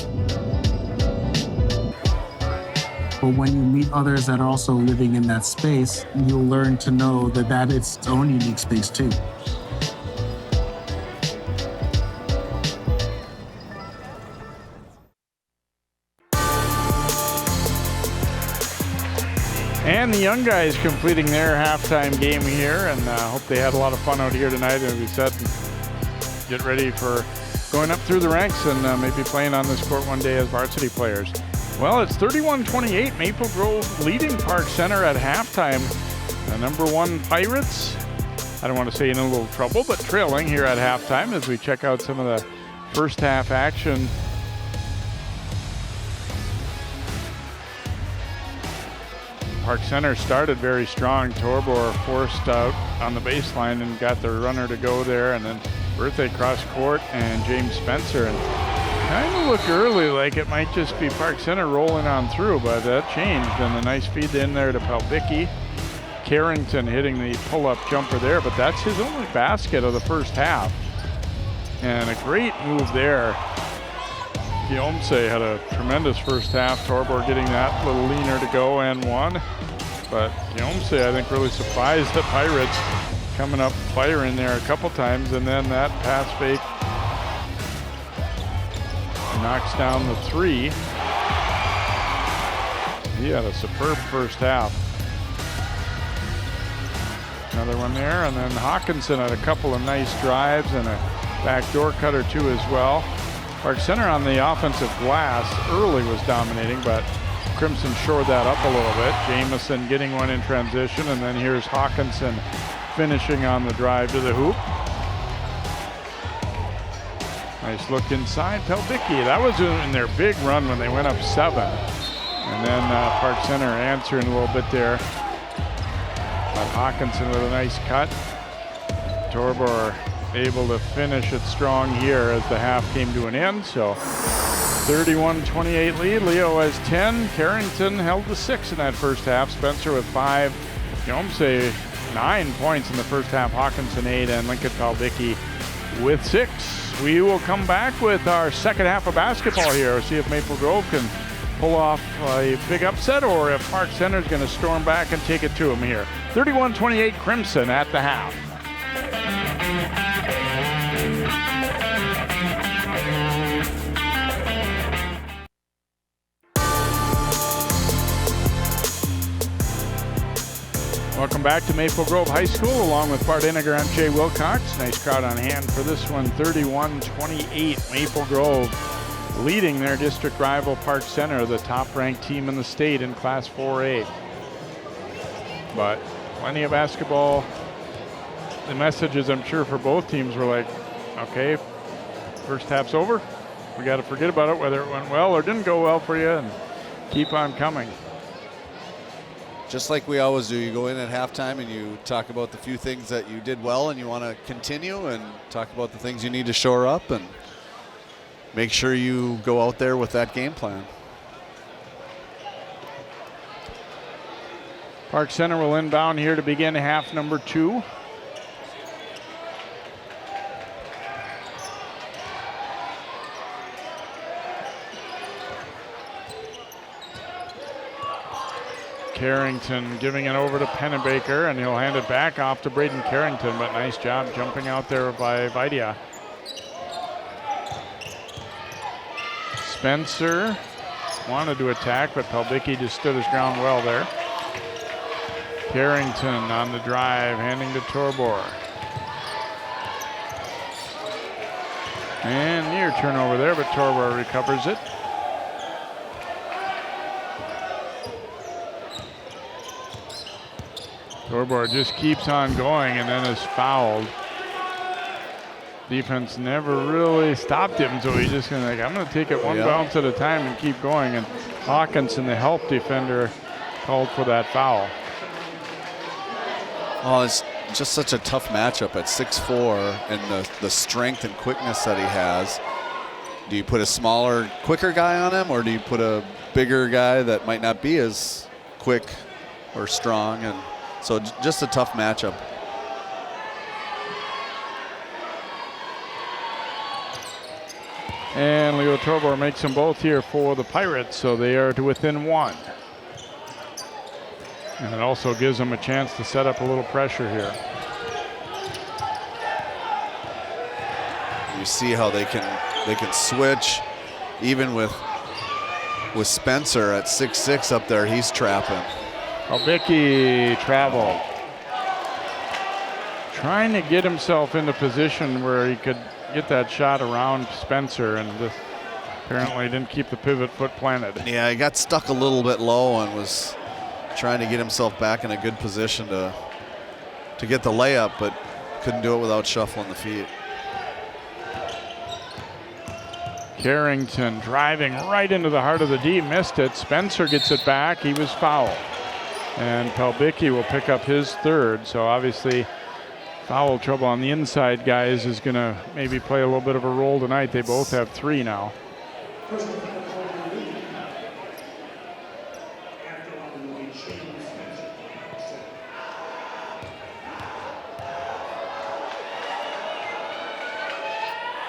But when you meet others that are also living in that space, you'll learn to know that it's its own unique space too. And the young guys completing their halftime game here, and hope they had a lot of fun out here tonight, as we said. Get ready for going up through the ranks and maybe playing on this court one day as varsity players. Well, it's 31-28, Maple Grove leading Park Center at halftime. The number 1 Pirates, I don't want to say in a little trouble, but trailing here at halftime as we check out some of the first half action. Park Center started very strong. Torbor forced out on the baseline and got the runner to go there, and then Birthday cross court and James Spencer, and kind of looked early like it might just be Park Center rolling on through, but that changed, and a nice feed in there to Pelbicki. Carrington hitting the pull-up jumper there, but that's his only basket of the first half, and a great move there. Guillaume had a tremendous first half. Torbor getting that little leaner to go and one. But Guillaume, I think, really surprised the Pirates coming up firing there a couple times, and then that pass fake knocks down the 3. He had a superb first half. Another one there, and then Hawkinson had a couple of nice drives and a backdoor cutter too as well. Park Center on the offensive glass early was dominating, but Crimson shored that up a little bit. Jamison getting one in transition, and then here's Hawkinson finishing on the drive to the hoop. Nice look inside. Pelbicki, that was in their big run when they went up 7. And then Park Center answering a little bit there. But Hawkinson with a nice cut. Torbor able to finish it strong here as the half came to an end. So 31-28 lead. Leo has 10. Carrington held the 6 in that first half. Spencer with 5. Guillaume 9 points in the first half. Hawkinson 8, and Lincoln Pelbicki with 6. We will come back with our second half of basketball here. See if Maple Grove can pull off a big upset, or if Park Center is going to storm back and take it to them here. 31-28 Crimson at the half. Welcome back to Maple Grove High School, along with Bart Iniger. I'm Jay Wilcox. Nice crowd on hand for this one. 31-28 Maple Grove leading their district rival Park Center, the top-ranked team in the state in Class 4A. But plenty of basketball. The messages, I'm sure, for both teams were like, okay, first half's over. we got to forget about it, whether it went well or didn't go well for you, and keep on coming. Just like we always do, you go in at halftime and you talk about the few things that you did well and you want to continue, and talk about the things you need to shore up, and make sure you go out there with that game plan. Park Center will inbound here to begin half number 2. Carrington giving it over to Pennebaker, and he'll hand it back off to Braden Carrington, but nice job jumping out there by Vidia. Spencer wanted to attack, but Pelbicki just stood his ground well there. Carrington on the drive, handing to Torbor. And near turnover there, but Torbor recovers it. Torbor just keeps on going and then is fouled. Defense never really stopped him, so he's just gonna I'm gonna take it one bounce at a time and keep going. And Hawkinson, the help defender, called for that foul. Well, it's just such a tough matchup at 6'4", and the strength and quickness that he has. Do you put a smaller, quicker guy on him, or do you put a bigger guy that might not be as quick or strong? And so just a tough matchup. And Leo Torbor makes them both here for the Pirates, so they are to within 1. And it also gives them a chance to set up a little pressure here. You see how they can switch, even with Spencer at 6'6" up there, he's trapping. Pelbicki traveled. Trying to get himself into position where he could get that shot around Spencer, and this apparently didn't keep the pivot foot planted. Yeah, he got stuck a little bit low and was trying to get himself back in a good position to get the layup, but couldn't do it without shuffling the feet. Carrington driving right into the heart of the D, missed it. Spencer gets it back, he was fouled. And Pelbicki will pick up his 3rd, so obviously foul trouble on the inside guys is gonna maybe play a little bit of a role tonight. They both have 3 now.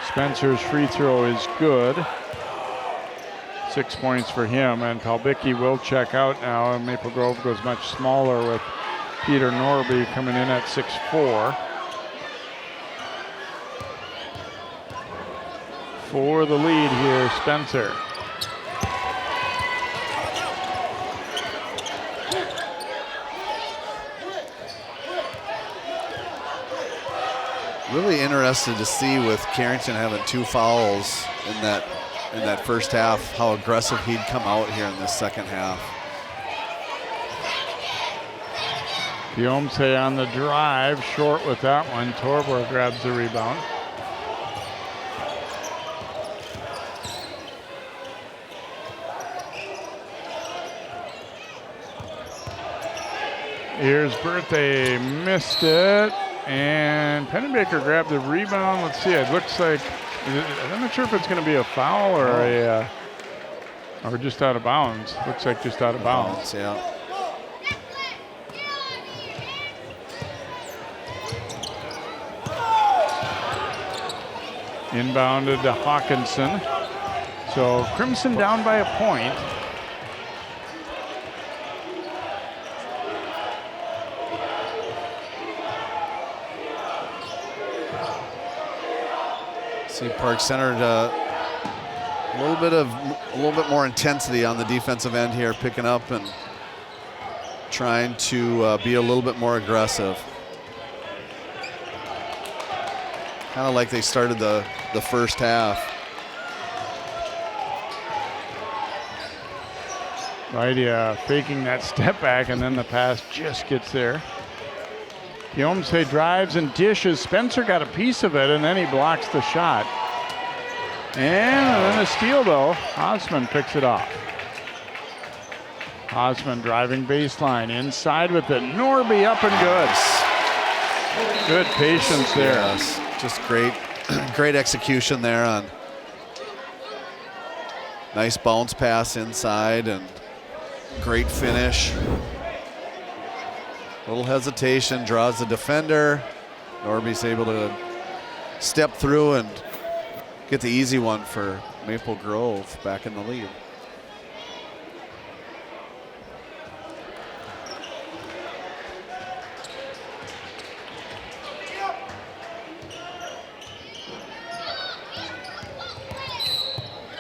Spencer's free throw is good. 6 points for him, and Pelbicki will check out now. And Maple Grove goes much smaller with Peter Norby coming in at 6'4". For the lead here, Spencer. Really interested to see with Carrington having 2 fouls in that first half, how aggressive he'd come out here in this second half. Guillaume on the drive, short with that one. Torbor grabs the rebound. Here's Birthday, missed it. And Pennebaker grabbed the rebound. Let's see, it looks like, I'm not sure if it's going to be a foul or or just out of bounds. Looks like just out of bounds. Yeah. Inbounded to Hawkinson. So Crimson down by a point. See Park Center a little bit more intensity on the defensive end here, picking up and trying to be a little bit more aggressive. Kind of like they started the first half. Right, faking that step back, and then the pass just gets there. Guillaume drives and dishes. Spencer got a piece of it, and then he blocks the shot. And then a steal, though. Osman picks it off. Osman driving baseline, inside with it. Norby up and good. Good patience there. Yes, just great, great execution there on nice bounce pass inside and great finish. Little hesitation, draws the defender. Norby's able to step through and get the easy one for Maple Grove back in the lead.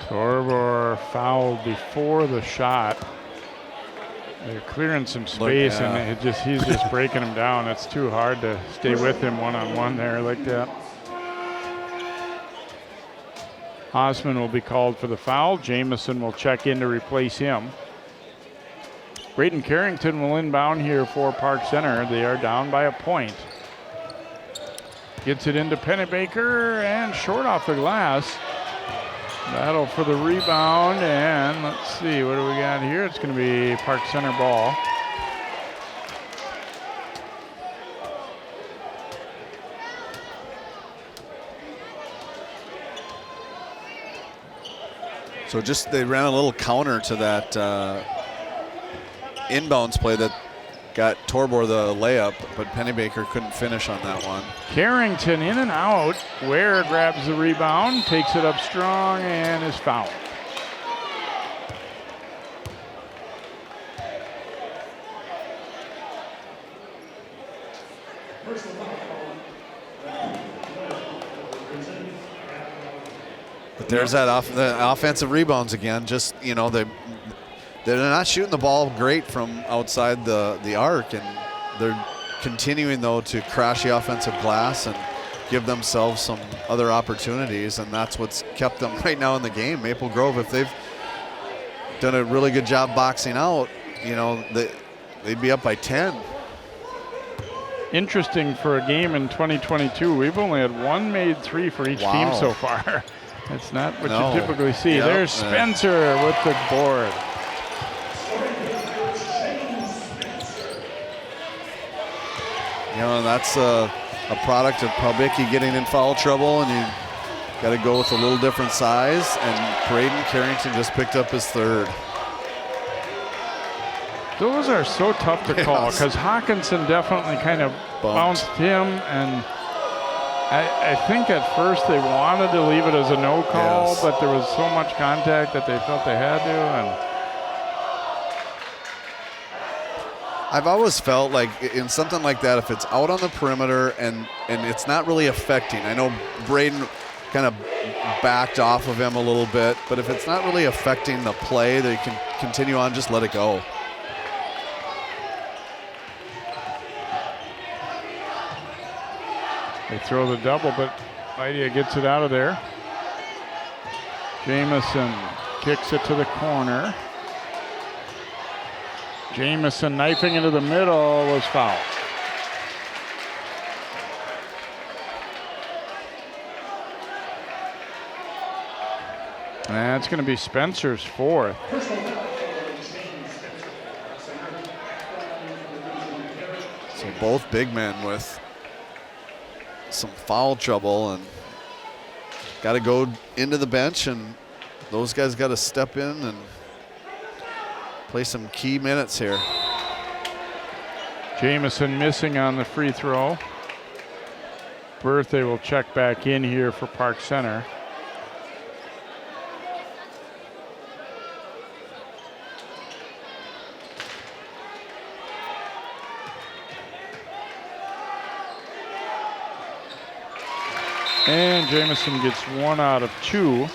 Torbor fouled before the shot. They're clearing some space, and he's just breaking him down. It's too hard to stay with him one-on-one there like that. Osman will be called for the foul. Jamison will check in to replace him. Braden Carrington will inbound here for Park Center. They are down by a point. Gets it into Pennebaker and short off the glass. Battle for the rebound, and let's see, what do we got here? It's going to be Park Center ball. So they ran a little counter to that inbounds play that got Torbor the layup, but Pennebaker couldn't finish on that one. Carrington in and out. Ware grabs the rebound, takes it up strong, and is fouled. But there's that the offensive rebounds again. Just, you know, they're not shooting the ball great from outside the arc, and they're continuing, though, to crash the offensive glass and give themselves some other opportunities, and that's what's kept them right now in the game. Maple Grove, if they've done a really good job boxing out, you know, they'd be up by 10. Interesting for a game in 2022. We've only had one made three for each team so far. That's not what you typically see. Yep. There's Spencer with the board. You know, that's a product of Palbicki getting in foul trouble, and you got to go with a little different size, and Braden Carrington just picked up his third. Those are so tough to call because Hawkinson definitely kind of bounced him, and I think at first they wanted to leave it as a no call, but there was so much contact that they felt they had to. And I've always felt like in something like that, if it's out on the perimeter and it's not really affecting, I know Braden kind of backed off of him a little bit, but if it's not really affecting the play, they can continue on, just let it go. They throw the double, but Lydia gets it out of there. Jamison kicks it to the corner. Jamison knifing into the middle was fouled. That's going to be Spencer's fourth. So both big men with some foul trouble, and got to go into the bench, and those guys got to step in and play some key minutes here. Jamison missing on the free throw. Berthe will check back in here for Park Center. And Jamison gets 1 out of 2.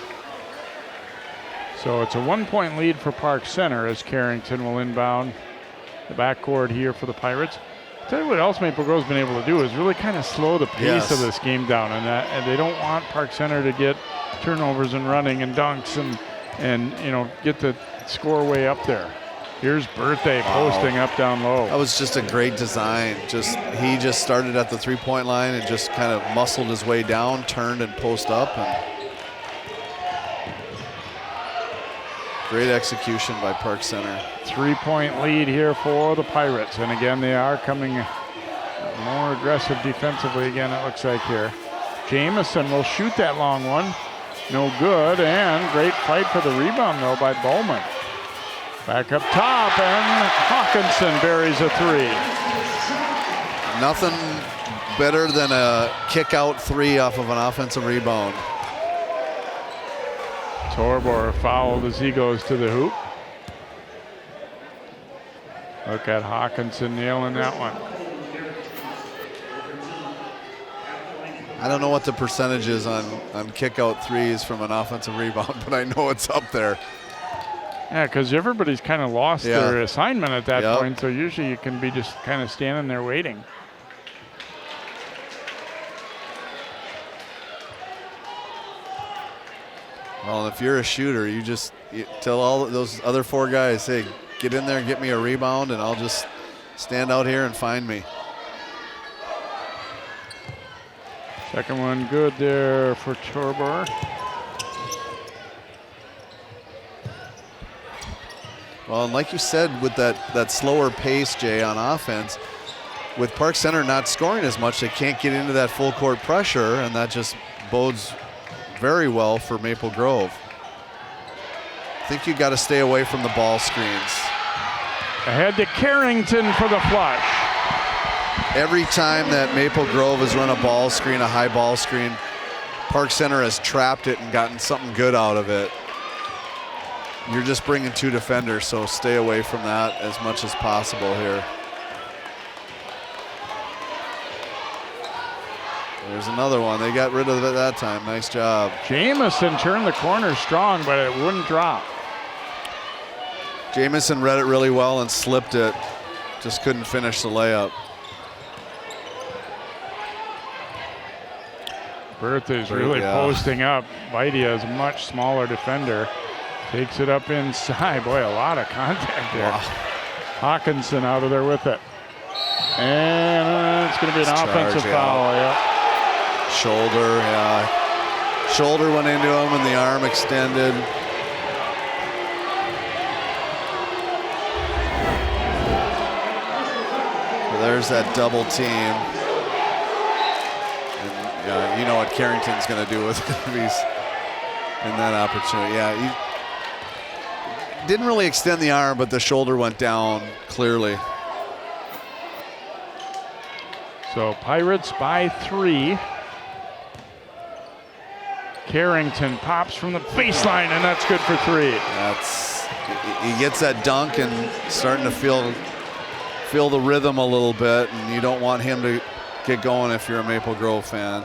So it's a 1-point lead for Park Center as Carrington will inbound the backcourt here for the Pirates. I'll tell you what else Maple Grove's been able to do is really kind of slow the pace of this game down, and they don't want Park Center to get turnovers and running and dunks and you know, get the score way up there. Here's Berthe posting up down low. That was just a great design. He just started at the three-point line and just kind of muscled his way down, turned and post up, and Great execution by Park Center. 3-point lead here for the Pirates. And again, they are coming more aggressive defensively again, it looks like here. Jamison will shoot that long one. No good, and great fight for the rebound, though, by Bowman. Back up top, and Hawkinson buries a 3. Nothing better than a kick-out 3 off of an offensive rebound. Torbor fouled as he goes to the hoop. Look at Hawkinson nailing that one. I don't know what the percentage is on kick-out 3s from an offensive rebound, but I know it's up there. Yeah, because everybody's kind of lost their assignment at that point, so usually you can be just kind of standing there waiting. Well, if you're a shooter, you tell all those other 4 guys, hey, get in there and get me a rebound, and I'll just stand out here and find me. Second one good there for Torbor. Well, and like you said, with that slower pace, Jay, on offense, with Park Center not scoring as much, they can't get into that full court pressure, and that just bodes very well for Maple Grove. I think you got to stay away from the ball screens. Ahead to Carrington for the flush. Every time that Maple Grove has run a ball screen, a high ball screen, Park Center has trapped it and gotten something good out of it. You're just bringing 2 defenders, so stay away from that as much as possible here. There's another one. They got rid of it that time. Nice job. Jamison turned the corner strong, but it wouldn't drop. Jamison read it really well and slipped it. Just couldn't finish the layup. Bertha's really posting up. Vaitia is a much smaller defender. Takes it up inside. Boy, a lot of contact there. Wow. Hawkinson out of there with it. And it's going to be an offensive foul. Yeah. Shoulder, Shoulder went into him and the arm extended. So there's that double team. And, you know what Carrington's going to do with it if he's in that opportunity. Yeah, he didn't really extend the arm, but the shoulder went down clearly. So Pirates by 3. Carrington pops from the baseline, and that's good for 3. He gets that dunk and starting to feel the rhythm a little bit, and you don't want him to get going if you're a Maple Grove fan.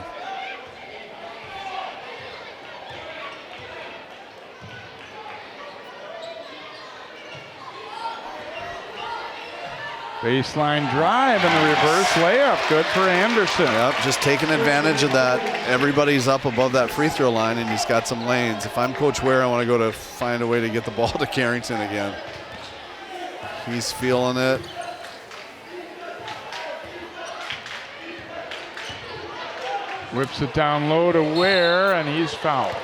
Baseline drive and the reverse layup. Good for Anderson. Yep, just taking advantage of that. Everybody's up above that free throw line, and he's got some lanes. If I'm Coach Ware, I want to go to find a way to get the ball to Carrington again. He's feeling it. Whips it down low to Ware, and he's fouled.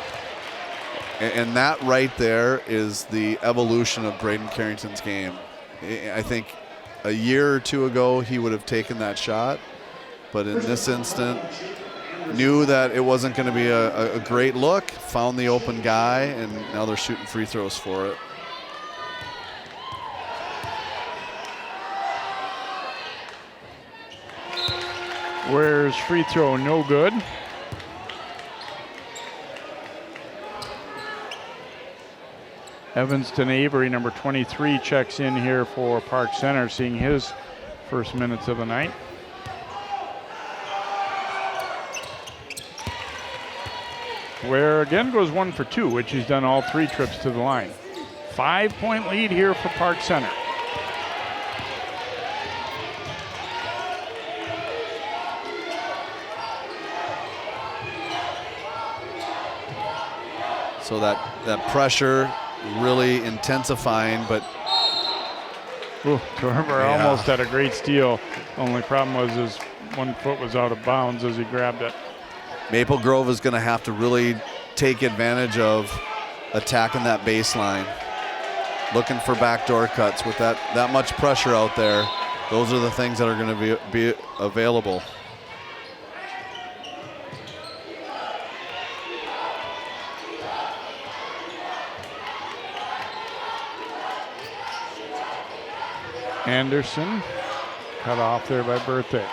And that right there is the evolution of Braden Carrington's game. I think a year or 2 ago, he would have taken that shot. But in this instant, knew that it wasn't going to be a great look, found the open guy, and now they're shooting free throws for it. Ware's free throw no good. Evanston Avery, number 23, checks in here for Park Center, seeing his first minutes of the night. Ware again goes 1 for 2, which he's done all 3 trips to the line. 5-point lead here for Park Center. So that pressure really intensifying, but Torbor almost had a great steal. Only problem was his 1 foot was out of bounds as he grabbed it. Maple Grove is going to have to really take advantage of attacking that baseline. looking for backdoor cuts. With that much pressure out there, those are the things that are going to be available. Anderson cut off there by Birthday.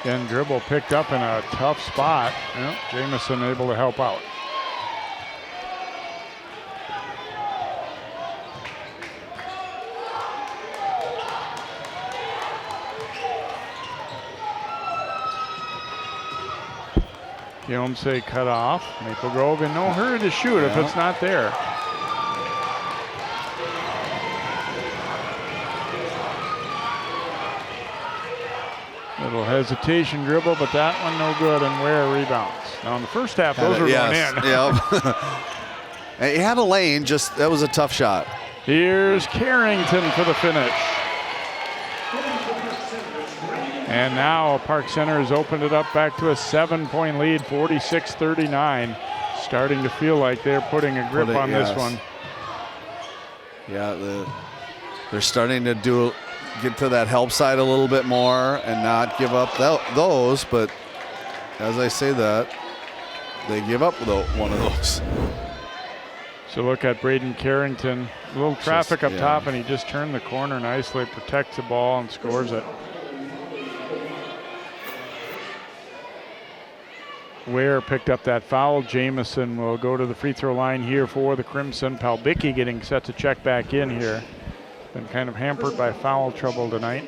Again, dribble picked up in a tough spot. Yep, Jamison able to help out. Guillaume cut off. Maple Grove in no hurry to shoot if it's not there. Little hesitation dribble, but that one no good, and Ware rebounds. Now in the first half, those were going in. He had a lane, just that was a tough shot. Here's Carrington for the finish. And now Park Center has opened it up back to a 7-point lead, 46-39. Starting to feel like they're putting a grip on this one. Yeah, they're starting to get to that help side a little bit more and not give up those, but as I say that, they give up one of those. So look at Braden Carrington. A little traffic up top, and he just turned the corner nicely, protects the ball, and scores it. Ware picked up that foul. Jamison will go to the free throw line here for the Crimson. Palbicki getting set to check back in here. Been kind of hampered by foul trouble tonight.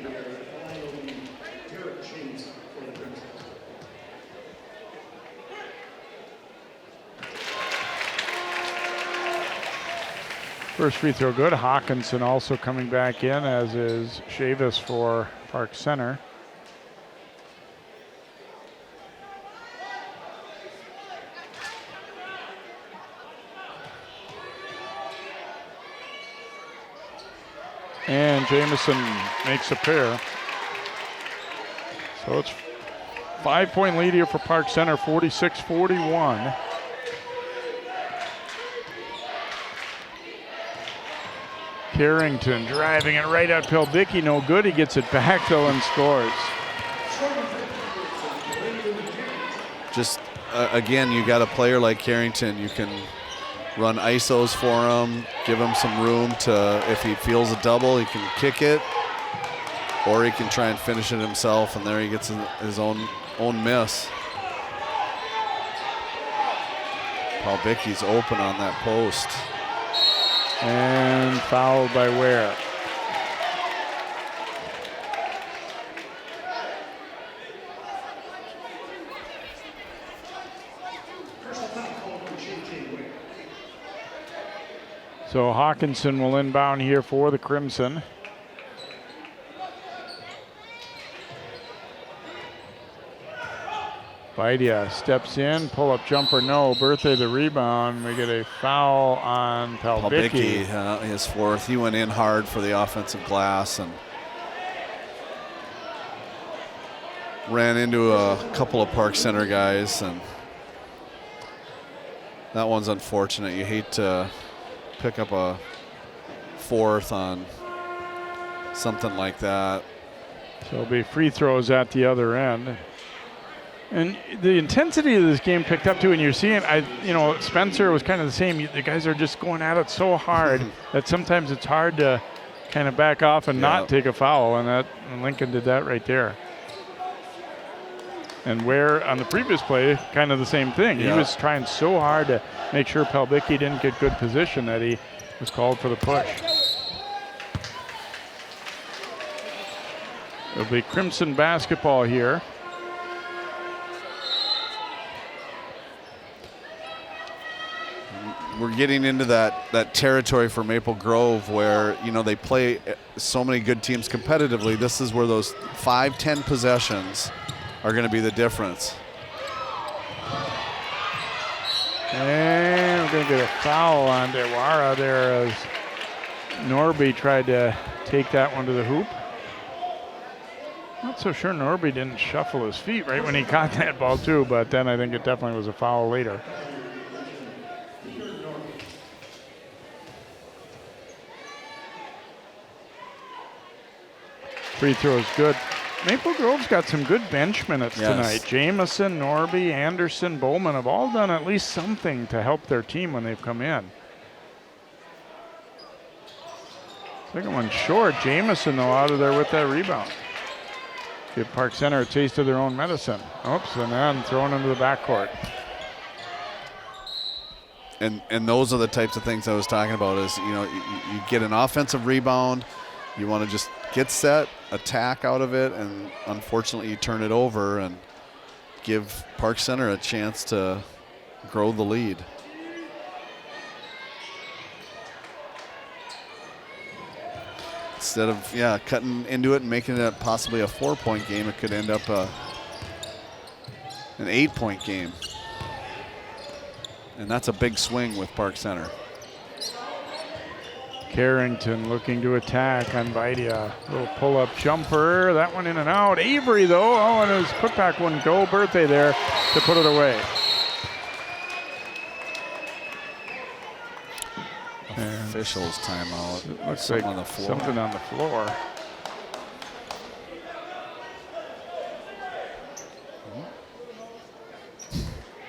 First free throw good. Hawkinson also coming back in, as is Chavis for Park Center. And Jamison makes a pair. So it's 5-point lead here for Park Center, 46-41. Carrington driving it right out Palbicki, no good. He gets it back though and scores. Just again, you got a player like Carrington, you can run ISOs for him, give him some room to, if he feels a double, he can kick it, or he can try and finish it himself, and there he gets his own miss. Palbicki's open on that post. And fouled by Ware. So Hawkinson will inbound here for the Crimson. Baidia steps in, pull-up jumper, no. Birthday the rebound. We get a foul on Palbicki. His fourth. He went in hard for the offensive glass and ran into a couple of Park Center guys, and that one's unfortunate. You hate to pick up a fourth on something like that. So it'll be free throws at the other end. And the intensity of this game picked up too, and you're seeing, Spencer was kind of the same. The guys are just going at it so hard that sometimes it's hard to kind of back off and not take a foul, and Lincoln did that right there. And Ware on the previous play, kind of the same thing. He was trying so hard to make sure Palbicki didn't get good position that he was called for the push. It'll be Crimson basketball here. We're getting into that territory for Maple Grove where, they play so many good teams competitively. This is where those 5-10 possessions are going to be the difference. And we're going to get a foul on Dewara there as Norby tried to take that one to the hoop. Not so sure Norby didn't shuffle his feet right when he caught that ball too, but then I think it definitely was a foul later. Free throw is good. Maple Grove's got some good bench minutes tonight. Jamison, Norby, Anderson, Bowman have all done at least something to help their team when they've come in. Second one short. Jamison, though, out of there with that rebound. Give Park Center a taste of their own medicine. Oops, and then thrown into the backcourt. And those are the types of things I was talking about is, you know, you get an offensive rebound, you want to just get set, attack out of it, and unfortunately you turn it over and give Park Center a chance to grow the lead. Instead of, cutting into it and making it possibly a 4-point game, it could end up an 8-point game. And that's a big swing with Park Center. Carrington looking to attack on Vidia. Little pull-up jumper. That one in and out. Avery, though. Oh, and his putback wouldn't go. Birthday there to put it away. Officials timeout. It looks like on the floor. Something on the floor.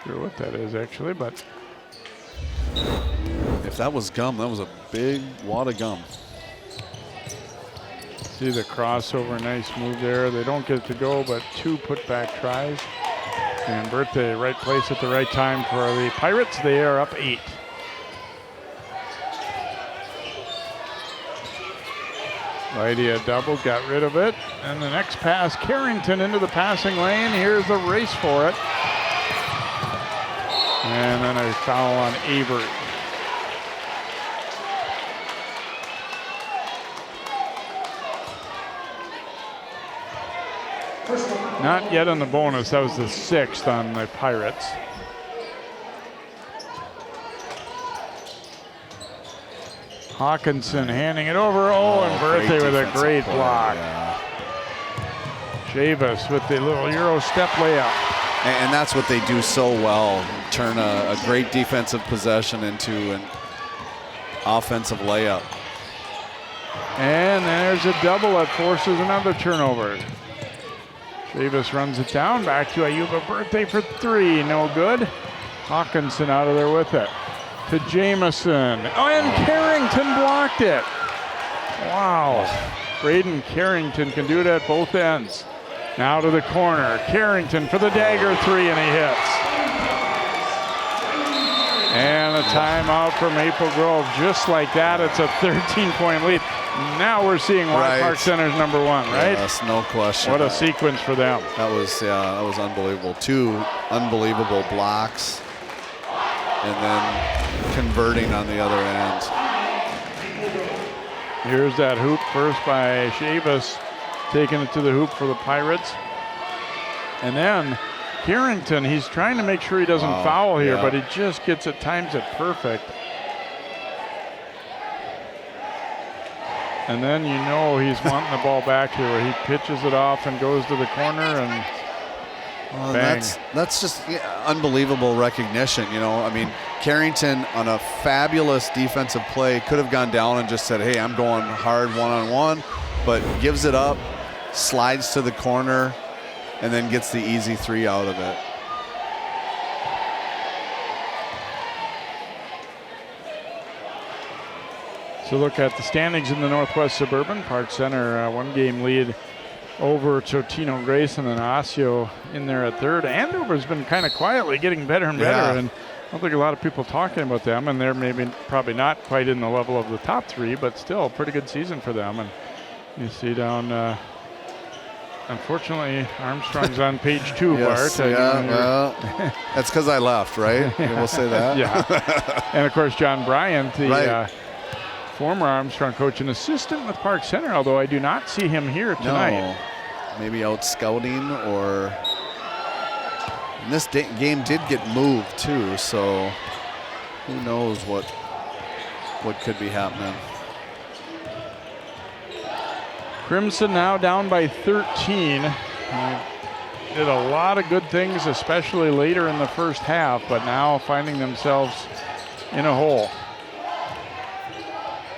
Sure what that is actually, but if that was gum, that was a big wad of gum. See the crossover, nice move there. They don't get to go, but 2 putback tries. And Birthday, right place at the right time for the Pirates. They are up 8. Idea double, got rid of it. And the next pass, Carrington into the passing lane. Here's the race for it. And then a foul on Avery. Not yet on the bonus. That was the 6th on the Pirates. Hawkinson handing it over. And Birthday with a great block. Chavis with the little Euro step layup. And that's what they do so well. Turn a great defensive possession into an offensive layup. And there's a double that forces another turnover. Chavis runs it down. Back to Ayuba. Birthday for 3. No good. Hawkinson out of there with it. To Jamison. And Carrington blocked it. Wow. Braden Carrington can do it at both ends. Now to the corner. Carrington for the dagger 3, and he hits. And a timeout for Maple Grove. Just like that, it's a 13-point lead. Now we're seeing why Park Center's #1, right? Yes, no question. What a sequence for them. That was unbelievable. 2 unbelievable blocks, and then converting on the other end. Here's that hoop first by Chavis, taking it to the hoop for the Pirates. And then Carrington, he's trying to make sure he doesn't foul here, but he just gets at times it perfect. And then you know he's wanting the ball back here, where he pitches it off and goes to the corner and bang. That's just unbelievable recognition. You know, I mean, Carrington on a fabulous defensive play could have gone down and just said, hey, I'm going hard one-on-one, but gives it up, slides to the corner, and then gets the easy 3 out of it. So look at the standings in the Northwest Suburban. Park Center, 1-game lead over Totino Grayson and Osseo in there at 3rd. Andover's been kind of quietly getting better and better, and I don't think a lot of people talking about them, and they're probably not quite in the level of the top 3, but still a pretty good season for them. And you see down, unfortunately, Armstrong's on page 2, yes, Bart. Well, that's because I left, right? We'll say that. Yeah. And, of course, John Bryant, the former Armstrong coach and assistant with Park Center, although I do not see him here tonight. No. Maybe out scouting, or and this game did get moved too, so who knows what could be happening. Crimson now down by 13. Did a lot of good things, especially later in the first half, but now finding themselves in a hole.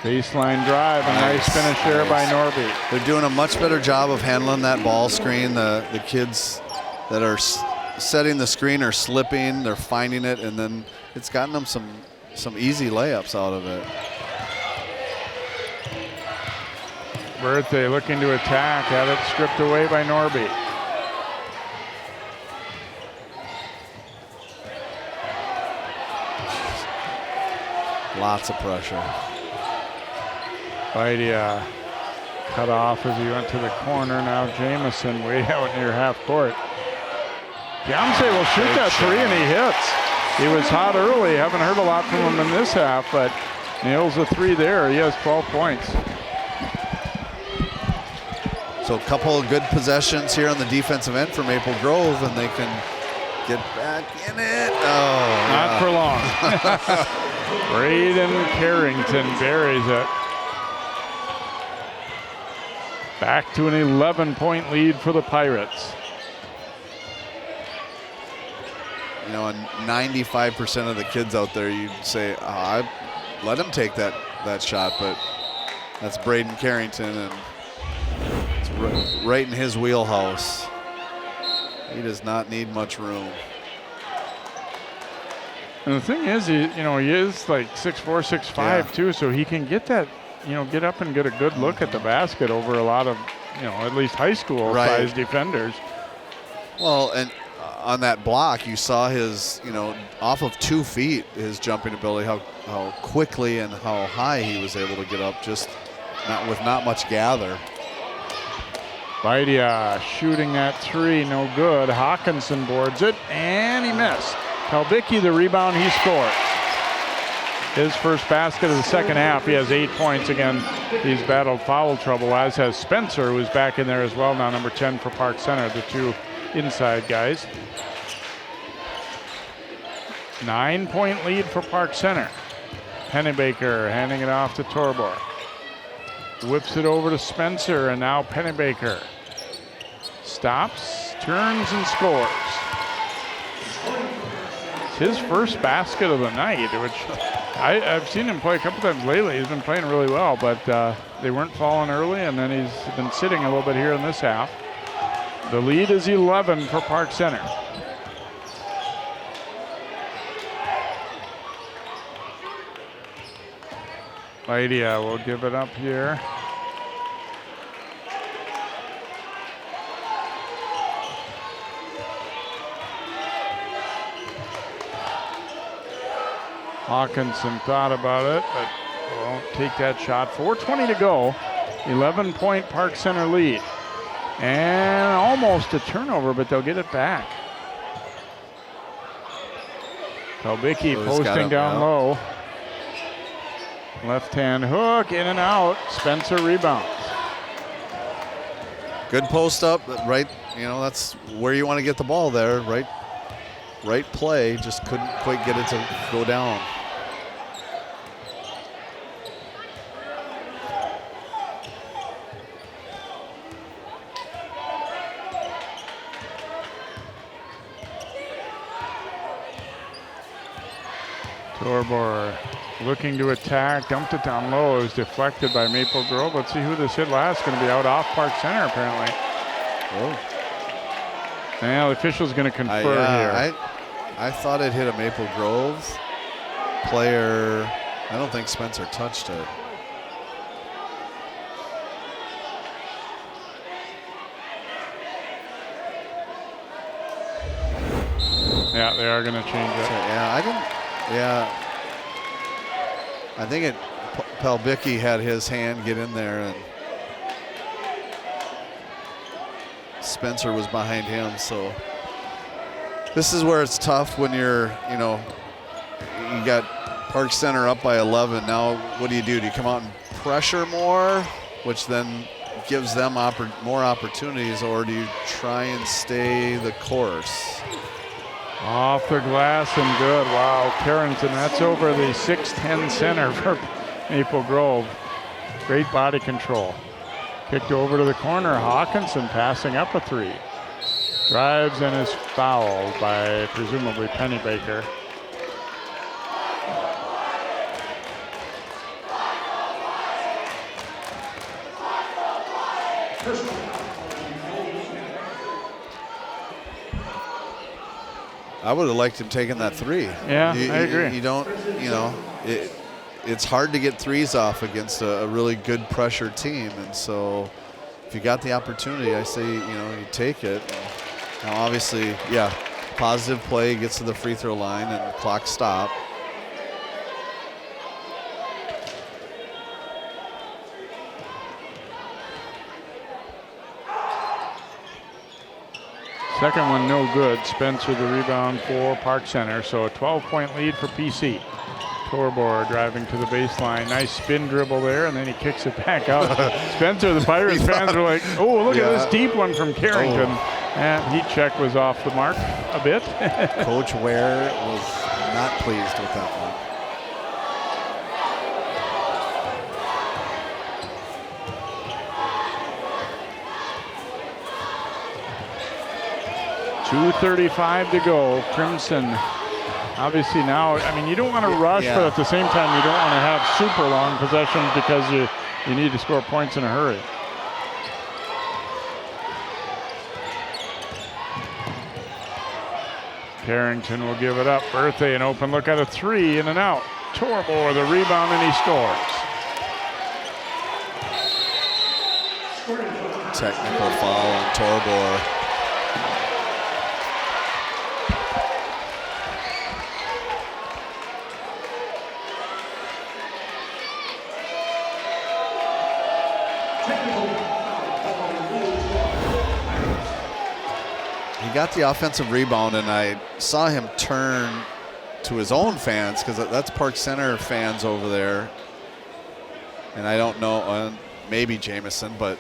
Baseline drive, a nice finish there by Norby. They're doing a much better job of handling that ball screen. The kids that are setting the screen are slipping, they're finding it, and then it's gotten them some easy layups out of it. Berthe looking to attack, had it stripped away by Norby. Lots of pressure. Vidia cut off as he went to the corner. Now Jamison way out near half court. Beyonce will shoot that three and he hits. He was hot early. Haven't heard a lot from him in this half, but nails the three there. He has 12 points. So a couple of good possessions here on the defensive end for Maple Grove, and they can get back in it. Oh, not for long. Braden Carrington buries it. Back to an 11-point lead for the Pirates. You know, and 95% of the kids out there, you'd say, I'd let him take that shot, but that's Braden Carrington, and it's right in his wheelhouse. He does not need much room. And the thing is, he is like 6'4", 6'5", too, so he can get that, get up and get a good look at the basket over a lot of, at least high school size defenders. Well, and on that block, you saw his, off of 2 feet, his jumping ability, how quickly and how high he was able to get up, just with not much gather. Vidia shooting that three, no good. Hawkinson boards it, and he missed. Kalbicki the rebound, he scores. His first basket of the second half. He has 8 points. Again, he's battled foul trouble, as has Spencer, who's back in there as well now, number 10 for Park Center, the two inside guys. 9-point lead for Park Center. Pennebaker handing it off to Torbor. Whips it over to Spencer, and now Pennebaker stops, turns, and scores. It's his first basket of the night, which I've seen him play a couple times lately. He's been playing really well, but they weren't falling early, and then he's been sitting a little bit here in this half. The lead is 11 for Park Center. Vidia will give it up here. Hawkinson thought about it, but won't take that shot. 4:20 to go. 11-point Park Center lead. And almost a turnover, but they'll get it back. Kalbicki posting down low. Left-hand hook, in and out. Spencer rebounds. Good post up, right? That's where you want to get the ball there. Right play, just couldn't quite get it to go down. Torbor looking to attack, dumped it down low. It was deflected by Maple Grove. Let's see who this hit last. Going to be out off Park Center, apparently. Oh. Well, the official's going to confer here. I thought it hit a Maple Grove player. I don't think Spencer touched it. Yeah, they are going to change it. I think Palbicki had his hand get in there, and Spencer was behind him. So this is where it's tough when you got Park Center up by 11. Now, what do? Do you come out and pressure more, which then gives them more opportunities, or do you try and stay the course? Off the glass and good. Wow, Carrington, that's over the 6'10" center for Maple Grove. Great body control. Kicked over to the corner. Hawkinson passing up a three. Drives and is fouled by presumably Pennybaker. I would have liked him taking that three. Yeah, I agree. You don't, it's hard to get threes off against a really good pressure team. And so if you got the opportunity, I say, you take it. Now, obviously, yeah, positive play, gets to the free throw line, and the clock stop. Second one no good. Spencer the rebound for Park Center. So a 12-point lead for PC. Torbor driving to the baseline. Nice spin dribble there, and then he kicks it back out. Spencer, the Pirates fans were like, oh, look at this deep one from Carrington. And heat check was off the mark a bit. Coach Ware was not pleased with that one. .235 to go. Crimson, obviously now, you don't want to rush, but at the same time, you don't want to have super long possessions because you need to score points in a hurry. Carrington will give it up. Birthday an open look at a three in and out. Torbor the rebound and he scores. Technical foul on Torbor. He got the offensive rebound, and I saw him turn to his own fans, because that's Park Center fans over there. And I don't know, maybe Jameson, but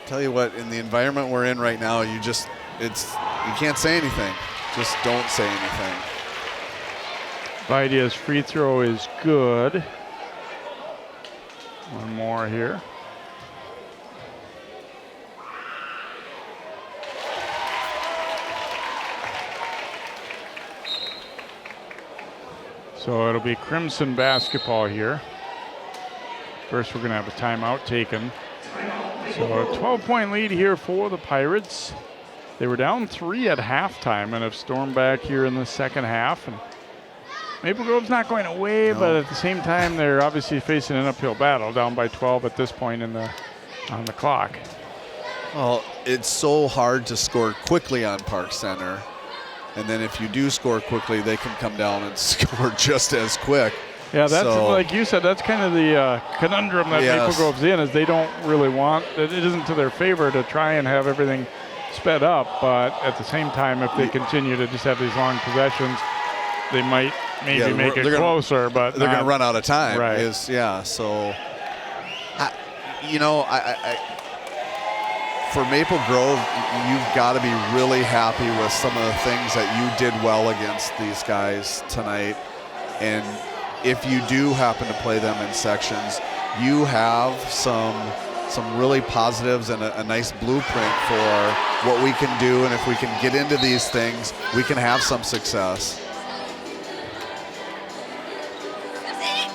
tell you what, in the environment we're in right now, you can't say anything. Just don't say anything. Vidia's free throw is good. One more here. So it'll be Crimson basketball here. First, we're going to have a timeout taken. So a 12-point lead here for the Pirates. They were down 3 at halftime and have stormed back here in the second half. And Maple Grove's not going away, but at the same time, they're obviously facing an uphill battle, down by 12 at this point on the clock. Well, it's so hard to score quickly on Park Center. And then if you do score quickly, they can come down and score just as quick. Yeah, that's like you said, that's kind of the conundrum that Maple Grove's in, is they don't really want, it isn't to their favor to try and have everything sped up, but at the same time, if they continue to just have these long possessions, they might make it closer, but they're going to run out of time. Right. So, for Maple Grove, you've got to be really happy with some of the things that you did well against these guys tonight. And if you do happen to play them in sections, you have some really positives and a nice blueprint for what we can do. And if we can get into these things, we can have some success.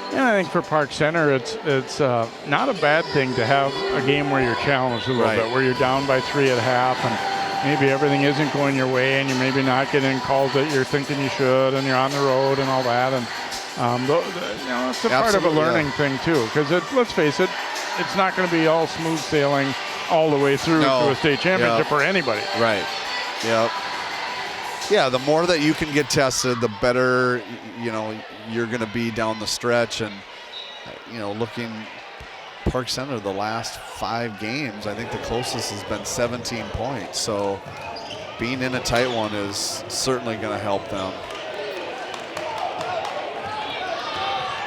And I think for Park Center, it's not a bad thing to have a game where you're challenged a little bit, where you're down by 3 at half, and maybe everything isn't going your way, and you're maybe not getting calls that you're thinking you should, and you're on the road and all that. And it's a part of a learning thing too, because let's face it, it's not going to be all smooth sailing all the way through to a state championship for anybody. Right. Yep. Yeah, the more that you can get tested, the better, you're going to be down the stretch. And, looking Park Center the last 5 games, I think the closest has been 17 points. So being in a tight one is certainly going to help them.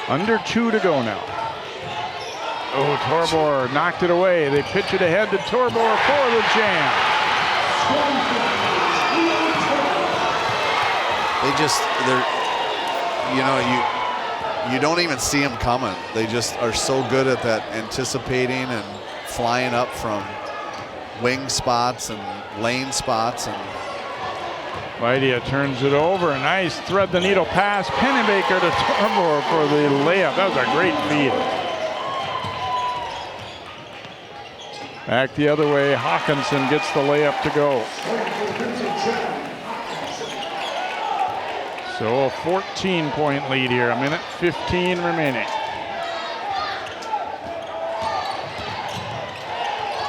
Under 2 to go now. Oh, Torbor knocked it away. They pitch it ahead to Torbor for the jam. You don't even see them coming. They just are so good at that, anticipating and flying up from wing spots and lane spots. And Vidia turns it over. Nice thread the needle pass. Pennebaker to Torbor for the layup. That was a great feed. Back the other way. Hawkinson gets the layup to go. So a 14-point lead here. 1:15 remaining.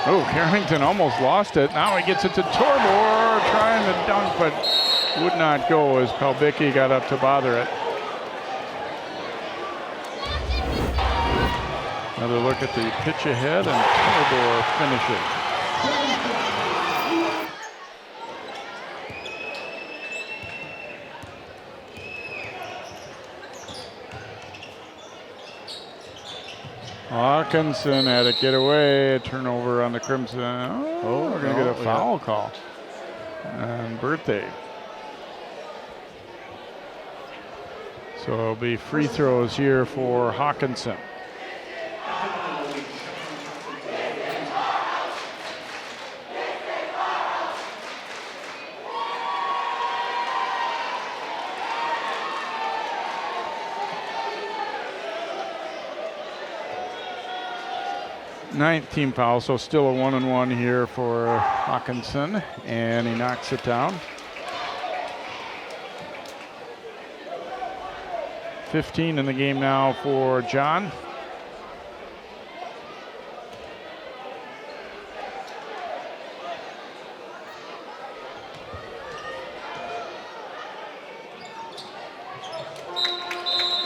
Oh, Carrington almost lost it. Now he gets it to Torbor, trying to dunk, but would not go as Palbicki got up to bother it. Another look at the pitch ahead, and Torbor finishes. Hawkinson had it get away, a turnover on the Crimson. We're going to get a foul call. And birthday. So it'll be free throws here for Hawkinson. Ninth team foul, so still a 1-and-1 here for Hawkinson, and he knocks it down. 15 in the game now for John.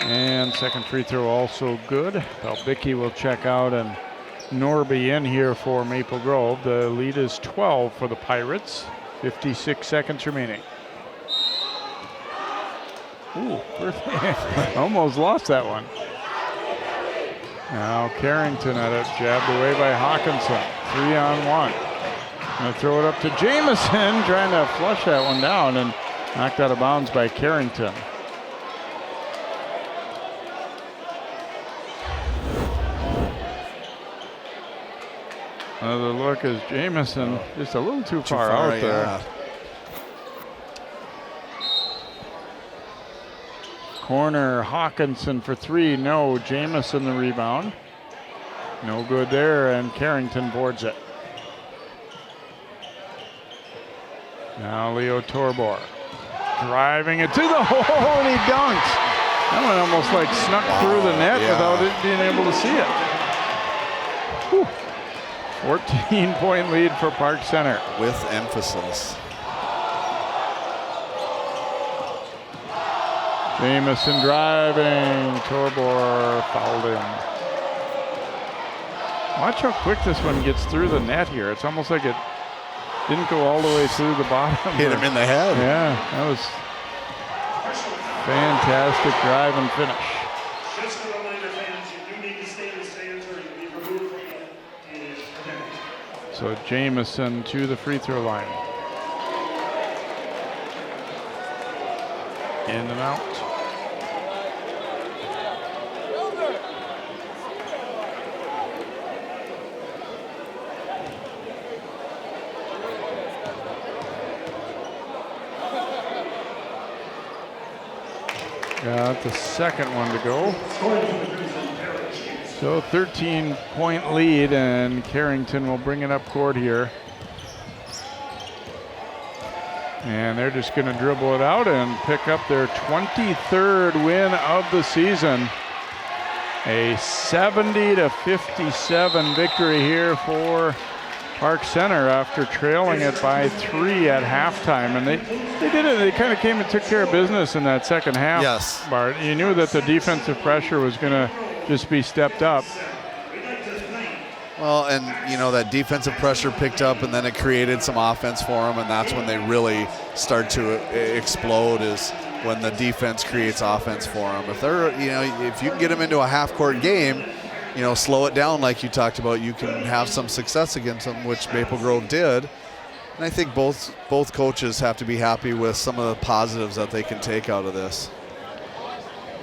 And second free throw also good. Palbicki will check out, and Norby in here for Maple Grove. The lead is 12 for the Pirates. 56 seconds remaining. Ooh, almost lost that one. Now Carrington at it, jabbed away by Hawkinson. 3-on-1. Gonna throw it up to Jamison, trying to flush that one down, and knocked out of bounds by Carrington. Another look as Jamison just a little too far out there. Yeah. Corner, Hawkinson for three. No, Jamison the rebound. No good there, and Carrington boards it. Now Leo Torbor driving it to the hole, and he dunks. That one almost like snuck through the net without it being able to see it. Whew. 14-point lead for Park Center. With emphasis. Jamison driving. Torbor fouled him. Watch how quick this one gets through the net here. It's almost like it didn't go all the way through the bottom. Hit him in the head. Yeah, that was fantastic drive and finish. Just a reminder, fans, you do need to stay in the stands or you'll be removed from the game. So Jamison to the free throw line. In and out. Got the second one to go. So 13-point lead, and Carrington will bring it up court here. And they're just going to dribble it out and pick up their 23rd win of the season. A 70-57 victory here for Park Center after trailing it by 3 at halftime. And they did it. They kind of came and took care of business in that second half. Yes. Bart, you knew that the defensive pressure was going to just be stepped up. Well, and you know that defensive pressure picked up, and then it created some offense for them, and that's when they really start to explode. Is when the defense creates offense for them. If they're, if you can get them into a half-court game, slow it down like you talked about, you can have some success against them, which Maple Grove did. And I think both coaches have to be happy with some of the positives that they can take out of this.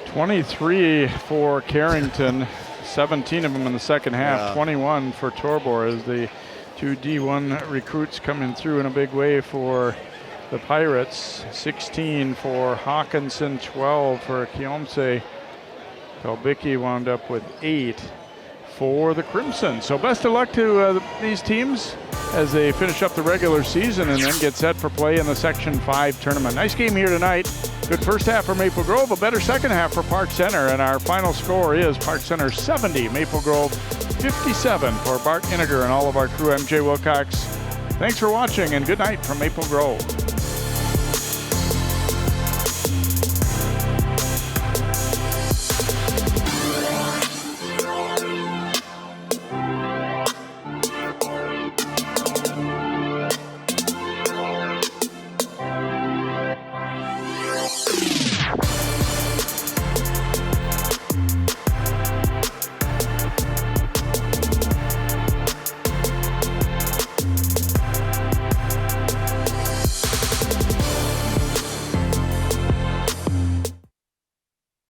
23 for Carrington, 17 of them in the second half, Yeah. 21 for Torbor as the two D1 recruits coming through in a big way for the Pirates. 16 for Hawkinson, 12 for Kiomse. Pelbicki wound up with 8 for the Crimson. So best of luck to these teams as they finish up the regular season and then get set for play in the Section 5 tournament. Nice game here tonight. Good first half for Maple Grove, a better second half for Park Center, and our final score is Park Center 70, Maple Grove 57. For Bart Iniger and all of our crew, I'm Jay Wilcox. Thanks for watching and good night from Maple Grove.